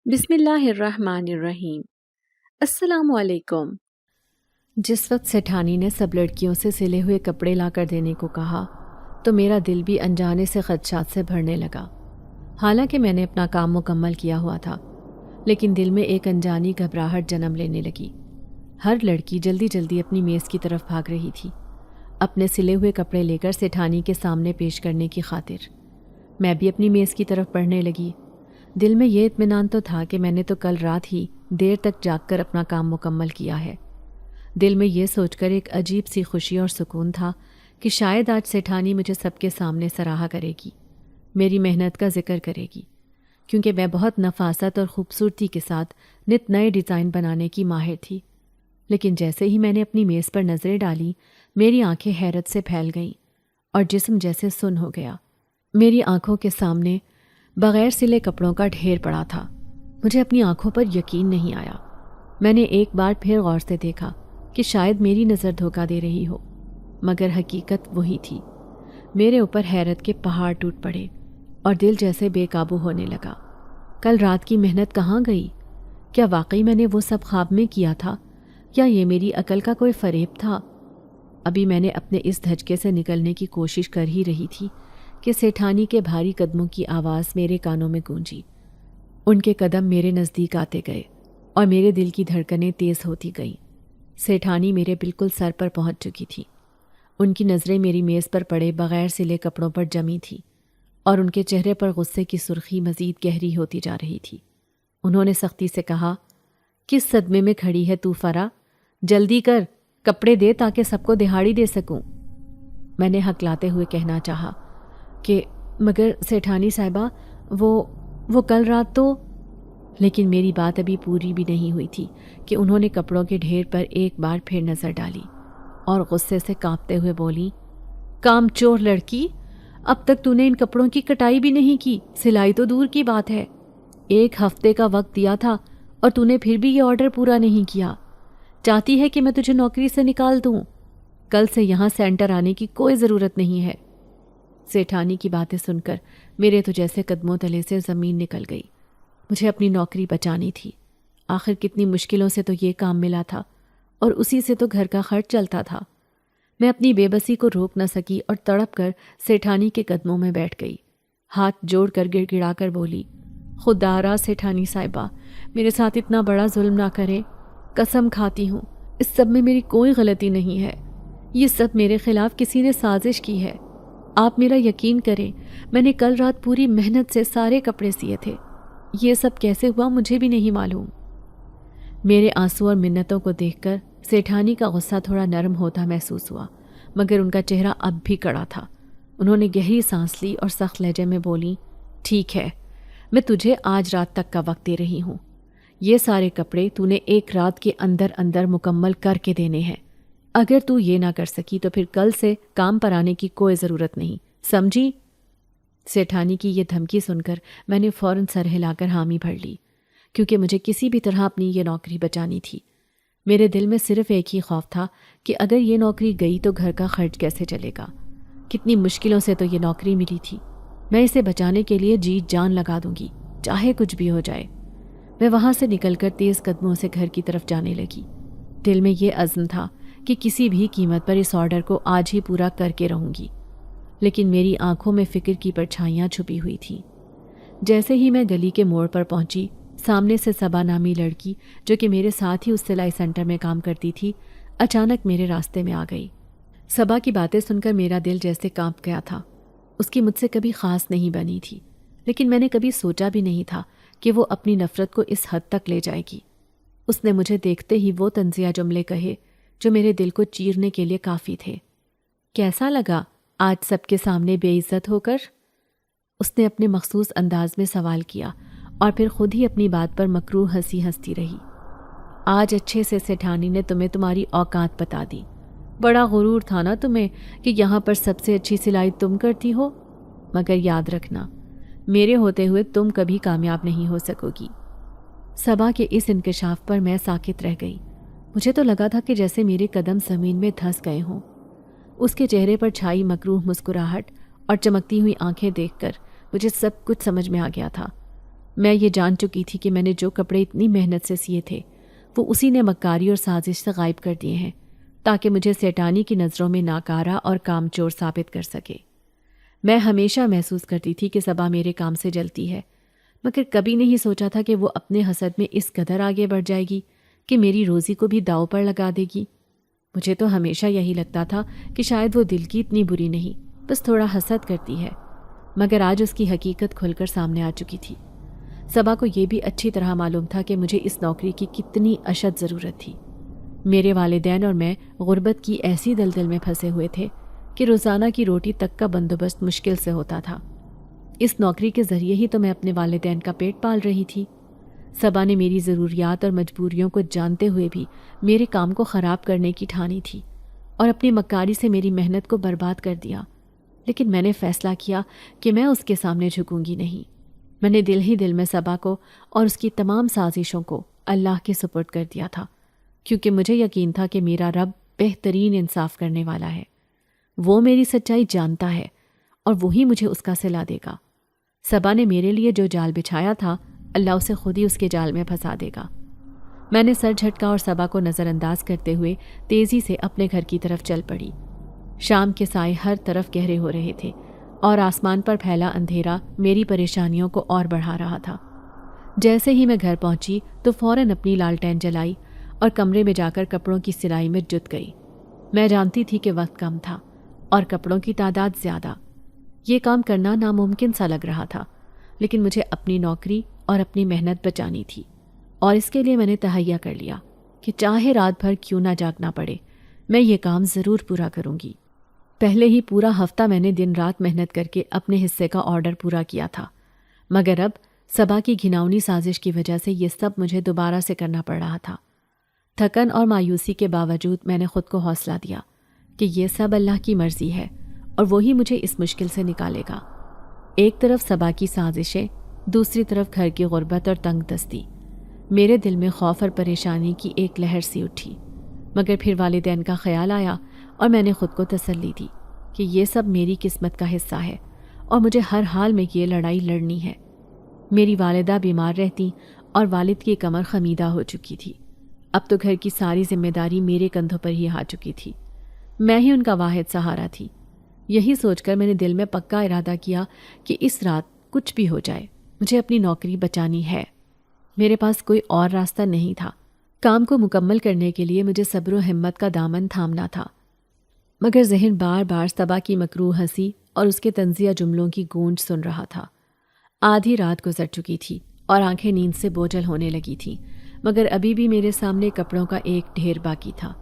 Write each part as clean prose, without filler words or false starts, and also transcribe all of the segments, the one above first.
بسم اللہ الرحمن الرحیم۔ السلام علیکم۔ جس وقت سیٹھانی نے سب لڑکیوں سے سلے ہوئے کپڑے لا کر دینے کو کہا تو میرا دل بھی انجانے سے خدشات سے بھرنے لگا۔ حالانکہ میں نے اپنا کام مکمل کیا ہوا تھا، لیکن دل میں ایک انجانی گھبراہٹ جنم لینے لگی۔ ہر لڑکی جلدی جلدی اپنی میز کی طرف بھاگ رہی تھی، اپنے سلے ہوئے کپڑے لے کر سیٹھانی کے سامنے پیش کرنے کی خاطر۔ میں بھی اپنی میز کی طرف بڑھنے لگی۔ دل میں یہ اطمینان تو تھا کہ میں نے تو کل رات ہی دیر تک جاگ کر اپنا کام مکمل کیا ہے۔ دل میں یہ سوچ کر ایک عجیب سی خوشی اور سکون تھا کہ شاید آج سیٹھانی مجھے سب کے سامنے سراہا کرے گی، میری محنت کا ذکر کرے گی، کیونکہ میں بہت نفاست اور خوبصورتی کے ساتھ نت نئے ڈیزائن بنانے کی ماہر تھی۔ لیکن جیسے ہی میں نے اپنی میز پر نظریں ڈالی، میری آنکھیں حیرت سے پھیل گئیں اور جسم جیسے سن ہو گیا۔ میری آنکھوں کے سامنے بغیر سلے کپڑوں کا ڈھیر پڑا تھا۔ مجھے اپنی آنکھوں پر یقین نہیں آیا۔ میں نے ایک بار پھر غور سے دیکھا کہ شاید میری نظر دھوکہ دے رہی ہو، مگر حقیقت وہی تھی۔ میرے اوپر حیرت کے پہاڑ ٹوٹ پڑے اور دل جیسے بے قابو ہونے لگا۔ کل رات کی محنت کہاں گئی؟ کیا واقعی میں نے وہ سب خواب میں کیا تھا، یا یہ میری عقل کا کوئی فریب تھا؟ ابھی میں نے اپنے اس دھچکے سے نکلنے کی کوشش کر ہی رہی تھی کہ سیٹھانی کے بھاری قدموں کی آواز میرے کانوں میں گونجی۔ ان کے قدم میرے نزدیک آتے گئے اور میرے دل کی دھڑکنیں تیز ہوتی گئیں۔ سیٹھانی میرے بالکل سر پر پہنچ چکی تھی۔ ان کی نظریں میری میز پر پڑے بغیر سلے کپڑوں پر جمی تھی اور ان کے چہرے پر غصے کی سرخی مزید گہری ہوتی جا رہی تھی۔ انہوں نے سختی سے کہا، کس صدمے میں کھڑی ہے تو فرا؟ جلدی کر، کپڑے دے تاکہ سب کو دہاڑی دے سکوں۔ میں نے ہکلاتے ہوئے کہنا چاہا کہ مگر سیٹھانی صاحبہ وہ کل رات تو… لیکن میری بات ابھی پوری بھی نہیں ہوئی تھی کہ انہوں نے کپڑوں کے ڈھیر پر ایک بار پھر نظر ڈالی اور غصے سے کانپتے ہوئے بولی، کام چور لڑکی، اب تک تو نے ان کپڑوں کی کٹائی بھی نہیں کی، سلائی تو دور کی بات ہے۔ 1 ہفتے کا وقت دیا تھا اور تو نے پھر بھی یہ آرڈر پورا نہیں کیا۔ چاہتی ہے کہ میں تجھے نوکری سے نکال دوں؟ کل سے یہاں سینٹر آنے کی کوئی ضرورت نہیں ہے۔ سیٹھانی کی باتیں سن کر میرے تو جیسے قدموں تلے سے زمین نکل گئی۔ مجھے اپنی نوکری بچانی تھی۔ آخر کتنی مشکلوں سے تو یہ کام ملا تھا اور اسی سے تو گھر کا خرچ چلتا تھا۔ میں اپنی بے بسی کو روک نہ سکی اور تڑپ کر سیٹھانی کے قدموں میں بیٹھ گئی۔ ہاتھ جوڑ کر گڑ گڑا کر بولی، خدا را سیٹھانی صاحبہ، میرے ساتھ اتنا بڑا ظلم نہ کریں۔ قسم کھاتی ہوں اس سب میں میری کوئی غلطی نہیں ہے۔ یہ سب میرے خلاف کسی نے سازش کی ہے۔ آپ میرا یقین کریں، میں نے کل رات پوری محنت سے سارے کپڑے سیے تھے۔ یہ سب کیسے ہوا مجھے بھی نہیں معلوم۔ میرے آنسو اور منتوں کو دیکھ کر سیٹھانی کا غصہ تھوڑا نرم ہوتا محسوس ہوا، مگر ان کا چہرہ اب بھی کڑا تھا۔ انہوں نے گہری سانس لی اور سخت لہجے میں بولی، ٹھیک ہے، میں تجھے آج رات تک کا وقت دے رہی ہوں۔ یہ سارے کپڑے تو نے 1 رات کے اندر اندر مکمل کر کے دینے ہیں۔ اگر تو یہ نہ کر سکی تو پھر کل سے کام پر آنے کی کوئی ضرورت نہیں، سمجھی؟ سیٹھانی کی یہ دھمکی سن کر میں نے فوراً سر ہلا کر حامی بھر لی، کیونکہ مجھے کسی بھی طرح اپنی یہ نوکری بچانی تھی۔ میرے دل میں صرف ایک ہی خوف تھا کہ اگر یہ نوکری گئی تو گھر کا خرچ کیسے چلے گا۔ کتنی مشکلوں سے تو یہ نوکری ملی تھی۔ میں اسے بچانے کے لیے جی جان لگا دوں گی، چاہے کچھ بھی ہو جائے۔ میں وہاں سے نکل کر تیز قدموں سے گھر کی طرف جانے لگی۔ دل میں یہ عزم تھا کہ کسی بھی قیمت پر اس آرڈر کو آج ہی پورا کر کے رہوں گی، لیکن میری آنکھوں میں فکر کی پرچھائیاں چھپی ہوئی تھیں۔ جیسے ہی میں گلی کے موڑ پر پہنچی، سامنے سے صبا نامی لڑکی جو کہ میرے ساتھ ہی اس سلائی سینٹر میں کام کرتی تھی، اچانک میرے راستے میں آ گئی۔ صبا کی باتیں سن کر میرا دل جیسے کانپ گیا تھا۔ اس کی مجھ سے کبھی خاص نہیں بنی تھی، لیکن میں نے کبھی سوچا بھی نہیں تھا کہ وہ اپنی نفرت کو اس حد تک لے جائے گی۔ اس نے مجھے دیکھتے ہی وہ طنزیہ جملے کہے جو میرے دل کو چیرنے کے لیے کافی تھے۔ کیسا لگا آج سب کے سامنے بے عزت ہو کر؟ اس نے اپنے مخصوص انداز میں سوال کیا اور پھر خود ہی اپنی بات پر مکروہ ہنسی ہنستی رہی۔ آج اچھے سے سیٹھانی نے تمہیں تمہاری اوقات بتا دی۔ بڑا غرور تھا نا تمہیں کہ یہاں پر سب سے اچھی سلائی تم کرتی ہو، مگر یاد رکھنا میرے ہوتے ہوئے تم کبھی کامیاب نہیں ہو سکو گی۔ صبا کے اس انکشاف پر میں ساکت رہ گئی۔ مجھے تو لگا تھا کہ جیسے میرے قدم زمین میں دھس گئے ہوں۔ اس کے چہرے پر چھائی مکروہ مسکراہٹ اور چمکتی ہوئی آنکھیں دیکھ کر مجھے سب کچھ سمجھ میں آ گیا تھا۔ میں یہ جان چکی تھی کہ میں نے جو کپڑے اتنی محنت سے سیے تھے وہ اسی نے مکاری اور سازش سے غائب کر دیے ہیں تاکہ مجھے سیٹانی کی نظروں میں ناکارہ اور کام چور ثابت کر سکے۔ میں ہمیشہ محسوس کرتی تھی کہ صبا میرے کام سے جلتی ہے، مگر کبھی نہیں سوچا تھا کہ وہ اپنے حسد میں اس قدر آگے بڑھ جائے گی کہ میری روزی کو بھی داؤ پر لگا دے گی۔ مجھے تو ہمیشہ یہی لگتا تھا کہ شاید وہ دل کی اتنی بری نہیں، بس تھوڑا حسد کرتی ہے، مگر آج اس کی حقیقت کھل کر سامنے آ چکی تھی۔ صبا کو یہ بھی اچھی طرح معلوم تھا کہ مجھے اس نوکری کی کتنی اشد ضرورت تھی۔ میرے والدین اور میں غربت کی ایسی دلدل میں پھنسے ہوئے تھے کہ روزانہ کی روٹی تک کا بندوبست مشکل سے ہوتا تھا۔ اس نوکری کے ذریعے ہی تو میں اپنے والدین کا پیٹ پال رہی تھی۔ صبا نے میری ضروریات اور مجبوریوں کو جانتے ہوئے بھی میرے کام کو خراب کرنے کی ٹھانی تھی اور اپنی مکاری سے میری محنت کو برباد کر دیا، لیکن میں نے فیصلہ کیا کہ میں اس کے سامنے جھکوں گی نہیں۔ میں نے دل ہی دل میں صبا کو اور اس کی تمام سازشوں کو اللہ کے سپرد کر دیا تھا، کیونکہ مجھے یقین تھا کہ میرا رب بہترین انصاف کرنے والا ہے۔ وہ میری سچائی جانتا ہے اور وہی مجھے اس کا صلہ دے گا۔ صبا نے میرے لیے جو جال بچھایا تھا، اللہ اسے خود ہی اس کے جال میں پھنسا دے گا۔ میں نے سر جھٹکا اور صبا کو نظر انداز کرتے ہوئے تیزی سے اپنے گھر کی طرف چل پڑی۔ شام کے سائے ہر طرف گہرے ہو رہے تھے اور آسمان پر پھیلا اندھیرا میری پریشانیوں کو اور بڑھا رہا تھا۔ جیسے ہی میں گھر پہنچی تو فوراً اپنی لالٹین جلائی اور کمرے میں جا کر کپڑوں کی سلائی میں جت گئی۔ میں جانتی تھی کہ وقت کم تھا اور کپڑوں کی تعداد زیادہ۔ یہ کام کرنا ناممکن سا لگ رہا تھا، لیکن مجھے اپنی نوکری اور اپنی محنت بچانی تھی، اور اس کے لیے میں نے تہیہ کر لیا کہ چاہے رات بھر کیوں نہ جاگنا پڑے، میں یہ کام ضرور پورا کروں گی۔ پہلے ہی پورا ہفتہ میں نے دن رات محنت کر کے اپنے حصے کا آرڈر پورا کیا تھا، مگر اب صبا کی گھناؤنی سازش کی وجہ سے یہ سب مجھے دوبارہ سے کرنا پڑ رہا تھا۔ تھکن اور مایوسی کے باوجود میں نے خود کو حوصلہ دیا کہ یہ سب اللہ کی مرضی ہے اور وہی مجھے اس مشکل سے نکالے گا۔ ایک طرف صبا کی سازشیں، دوسری طرف گھر کی غربت اور تنگ دستی۔ میرے دل میں خوف اور پریشانی کی ایک لہر سی اٹھی، مگر پھر والدین کا خیال آیا اور میں نے خود کو تسلی دی کہ یہ سب میری قسمت کا حصہ ہے اور مجھے ہر حال میں یہ لڑائی لڑنی ہے۔ میری والدہ بیمار رہتی اور والد کی کمر خمیدہ ہو چکی تھی۔ اب تو گھر کی ساری ذمہ داری میرے کندھوں پر ہی آ چکی تھی۔ میں ہی ان کا واحد سہارا تھی۔ یہی سوچ کر میں نے دل میں پکا ارادہ کیا کہ اس رات کچھ بھی ہو جائے مجھے اپنی نوکری بچانی ہے۔ میرے پاس کوئی اور راستہ نہیں تھا۔ کام کو مکمل کرنے کے لیے مجھے صبر و ہمت کا دامن تھامنا تھا، مگر ذہن بار بار صبا کی مکروہ ہنسی اور اس کے طنزیہ جملوں کی گونج سن رہا تھا۔ آدھی رات گزر چکی تھی اور آنکھیں نیند سے بوجھل ہونے لگی تھیں، مگر ابھی بھی میرے سامنے کپڑوں کا ایک ڈھیر باقی تھا۔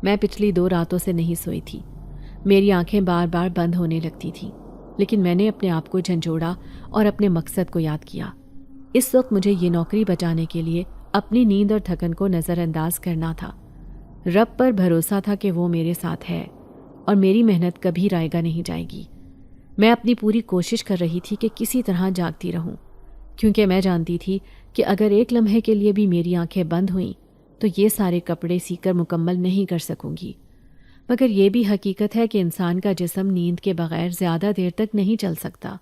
میں پچھلی 2 راتوں سے نہیں سوئی تھی۔ میری آنکھیں بار بار بند ہونے لگتی تھیں، لیکن میں نے اپنے آپ کو جھنجھوڑا اور اپنے مقصد کو یاد کیا۔ اس وقت مجھے یہ نوکری بچانے کے لیے اپنی نیند اور تھکن کو نظر انداز کرنا تھا۔ رب پر بھروسہ تھا کہ وہ میرے ساتھ ہے اور میری محنت کبھی رائگاں نہیں جائے گی۔ میں اپنی پوری کوشش کر رہی تھی کہ کسی طرح جاگتی رہوں، کیونکہ میں جانتی تھی کہ اگر ایک لمحے کے لیے بھی میری آنکھیں بند ہوئیں تو یہ سارے کپڑے سی کر مکمل نہیں کر سکوں گی۔ مگر یہ بھی حقیقت ہے کہ انسان کا جسم نیند کے بغیر زیادہ دیر تک نہیں چل سکتا۔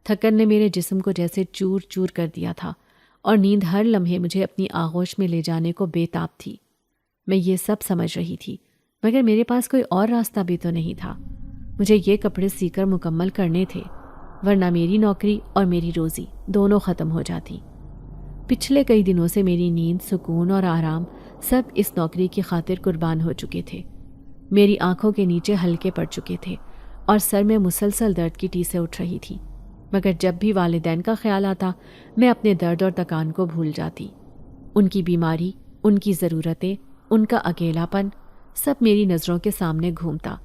تھکن نے میرے جسم کو جیسے چور چور کر دیا تھا اور نیند ہر لمحے مجھے اپنی آغوش میں لے جانے کو بے تاب تھی۔ میں یہ سب سمجھ رہی تھی، مگر میرے پاس کوئی اور راستہ بھی تو نہیں تھا۔ مجھے یہ کپڑے سی کر مکمل کرنے تھے، ورنہ میری نوکری اور میری روزی دونوں ختم ہو جاتی۔ پچھلے کئی دنوں سے میری نیند، سکون اور آرام سب اس نوکری کی خاطر قربان ہو چکے تھے۔ میری آنکھوں کے نیچے ہلکے پڑ چکے تھے اور سر میں مسلسل درد کی ٹیسیں اٹھ رہی تھیں، مگر جب بھی والدین کا خیال آتا میں اپنے درد اور تکان کو بھول جاتی۔ ان کی بیماری، ان کی ضرورتیں، ان کا اکیلا پن سب میری نظروں کے سامنے گھومتا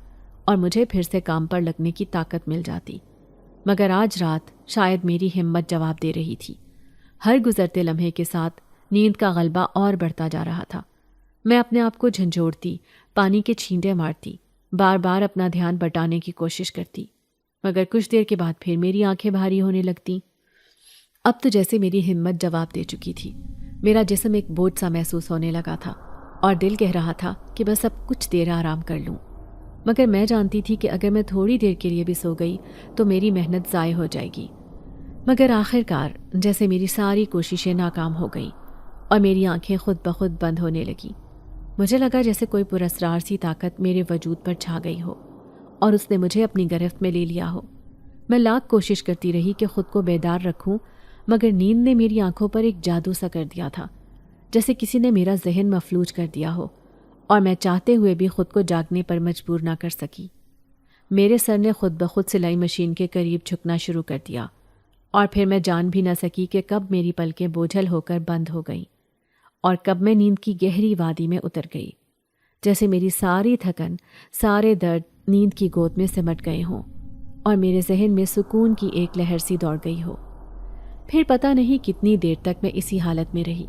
اور مجھے پھر سے کام پر لگنے کی طاقت مل جاتی۔ مگر آج رات شاید میری ہمت جواب دے رہی تھی۔ ہر گزرتے لمحے کے ساتھ نیند کا غلبہ اور بڑھتا جا رہا تھا۔ میں اپنے آپ کو جھنجھوڑتی، پانی کے چھینٹے مارتی، بار بار اپنا دھیان بٹانے کی کوشش کرتی، مگر کچھ دیر کے بعد پھر میری آنکھیں بھاری ہونے لگتیں۔ اب تو جیسے میری ہمت جواب دے چکی تھی۔ میرا جسم ایک بوجھ سا محسوس ہونے لگا تھا اور دل کہہ رہا تھا کہ بس اب کچھ دیر آرام کر لوں، مگر میں جانتی تھی کہ اگر میں تھوڑی دیر کے لیے بھی سو گئی تو میری محنت ضائع ہو جائے گی۔ مگر آخر کار جیسے میری ساری کوششیں ناکام ہو گئیں اور میری آنکھیں خود بخود بند ہونے لگیں۔ مجھے لگا جیسے کوئی پراسرار سی طاقت میرے وجود پر چھا گئی ہو اور اس نے مجھے اپنی گرفت میں لے لیا ہو۔ میں لاکھ کوشش کرتی رہی کہ خود کو بیدار رکھوں، مگر نیند نے میری آنکھوں پر ایک جادو سا کر دیا تھا، جیسے کسی نے میرا ذہن مفلوج کر دیا ہو اور میں چاہتے ہوئے بھی خود کو جاگنے پر مجبور نہ کر سکی۔ میرے سر نے خود بخود سلائی مشین کے قریب جھکنا شروع کر دیا اور پھر میں جان بھی نہ سکی کہ کب میری پلکیں بوجھل ہو کر بند ہو گئیں اور کب میں نیند کی گہری وادی میں اتر گئی، جیسے میری ساری تھکن، سارے درد نیند کی گود میں سمٹ گئے ہوں اور میرے ذہن میں سکون کی ایک لہر سی دوڑ گئی ہو۔ پھر پتہ نہیں کتنی دیر تک میں اسی حالت میں رہی۔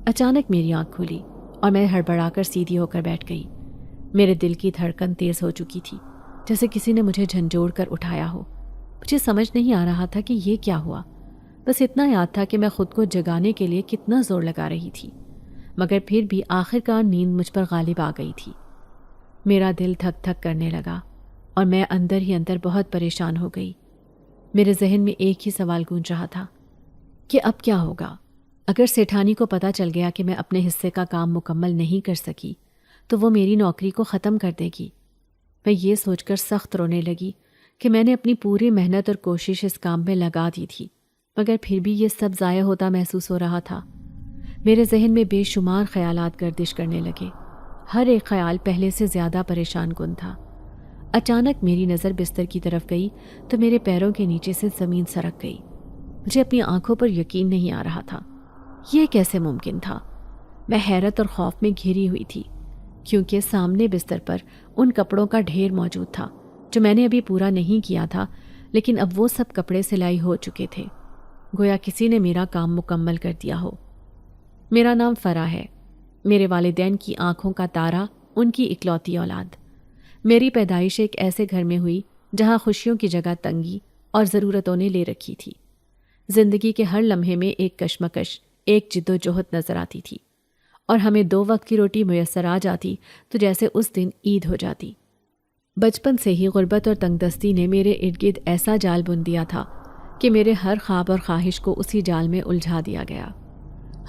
اچانک میری آنکھ کھلی اور میں ہڑبڑا کر سیدھی ہو کر بیٹھ گئی۔ میرے دل کی دھڑکن تیز ہو چکی تھی، جیسے کسی نے مجھے جھنجھوڑ کر اٹھایا ہو۔ مجھے سمجھ نہیں آ رہا تھا کہ یہ کیا ہوا، بس اتنا یاد تھا کہ میں خود کو جگانے کے لیے کتنا زور لگا رہی تھی، مگر پھر بھی آخر کار نیند مجھ پر غالب آ گئی تھی۔ میرا دل دھک دھک کرنے لگا اور میں اندر ہی اندر بہت پریشان ہو گئی۔ میرے ذہن میں ایک ہی سوال گونج رہا تھا کہ اب کیا ہوگا؟ اگر سیٹھانی کو پتہ چل گیا کہ میں اپنے حصے کا کام مکمل نہیں کر سکی تو وہ میری نوکری کو ختم کر دے گی۔ میں یہ سوچ کر سخت رونے لگی کہ میں نے اپنی پوری محنت اور کوشش اس کام میں لگا دی تھی، مگر پھر بھی یہ سب ضائع ہوتا محسوس ہو رہا تھا۔ میرے ذہن میں بے شمار خیالات گردش کرنے لگے، ہر ایک خیال پہلے سے زیادہ پریشان کن تھا۔ اچانک میری نظر بستر کی طرف گئی تو میرے پیروں کے نیچے سے زمین سرک گئی۔ مجھے اپنی آنکھوں پر یقین نہیں آ رہا تھا، یہ کیسے ممکن تھا؟ میں حیرت اور خوف میں گھری ہوئی تھی، کیونکہ سامنے بستر پر ان کپڑوں کا ڈھیر موجود تھا جو میں نے ابھی پورا نہیں کیا تھا، لیکن اب وہ سب کپڑے سلائی ہو چکے تھے، گویا کسی نے میرا کام مکمل کر دیا ہو۔ میرا نام فرح ہے، میرے والدین کی آنکھوں کا تارا، ان کی اکلوتی اولاد۔ میری پیدائش ایک ایسے گھر میں ہوئی جہاں خوشیوں کی جگہ تنگی اور ضرورتوں نے لے رکھی تھی۔ زندگی کے ہر لمحے میں ایک کشمکش، ایک جد و جہد نظر آتی تھی، اور ہمیں 2 وقت کی روٹی میسر آ جاتی تو جیسے اس دن عید ہو جاتی۔ بچپن سے ہی غربت اور تنگ دستی نے میرے ارد گرد ایسا جال بن دیا تھا کہ میرے ہر خواب اور خواہش کو اسی جال میں الجھا دیا گیا۔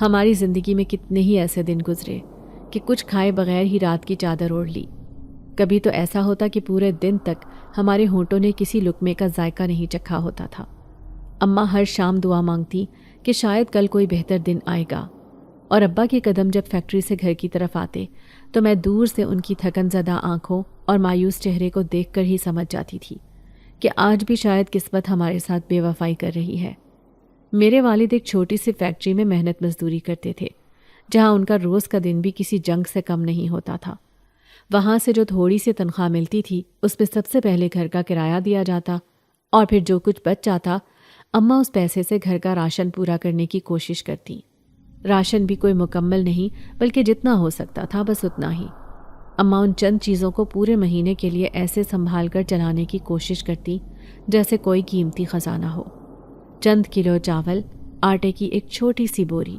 ہماری زندگی میں کتنے ہی ایسے دن گزرے کہ کچھ کھائے بغیر ہی رات کی چادر اوڑھ لی۔ کبھی تو ایسا ہوتا کہ پورے دن تک ہمارے ہونٹوں نے کسی لقمے کا ذائقہ نہیں چکھا ہوتا تھا۔ اماں ہر شام دعا مانگتی کہ شاید کل کوئی بہتر دن آئے گا، اور ابا کے قدم جب فیکٹری سے گھر کی طرف آتے تو میں دور سے ان کی تھکن زدہ آنکھوں اور مایوس چہرے کو دیکھ کر ہی سمجھ جاتی تھی کہ آج بھی شاید قسمت ہمارے ساتھ بے وفائی کر رہی ہے۔ میرے والد ایک چھوٹی سی فیکٹری میں محنت مزدوری کرتے تھے، جہاں ان کا روز کا دن بھی کسی جنگ سے کم نہیں ہوتا تھا۔ وہاں سے جو تھوڑی سی تنخواہ ملتی تھی اس میں سب سے پہلے گھر کا کرایہ دیا جاتا، اور پھر جو کچھ بچ جاتا اماں اس پیسے سے گھر کا راشن پورا کرنے کی کوشش کرتی۔ راشن بھی کوئی مکمل نہیں، بلکہ جتنا ہو سکتا تھا بس اتنا ہی۔ اماں ان چند چیزوں کو پورے مہینے کے لیے ایسے سنبھال کر چلانے کی کوشش کرتی جیسے کوئی قیمتی خزانہ ہو۔ چند کلو چاول، آٹے کی ایک چھوٹی سی بوری،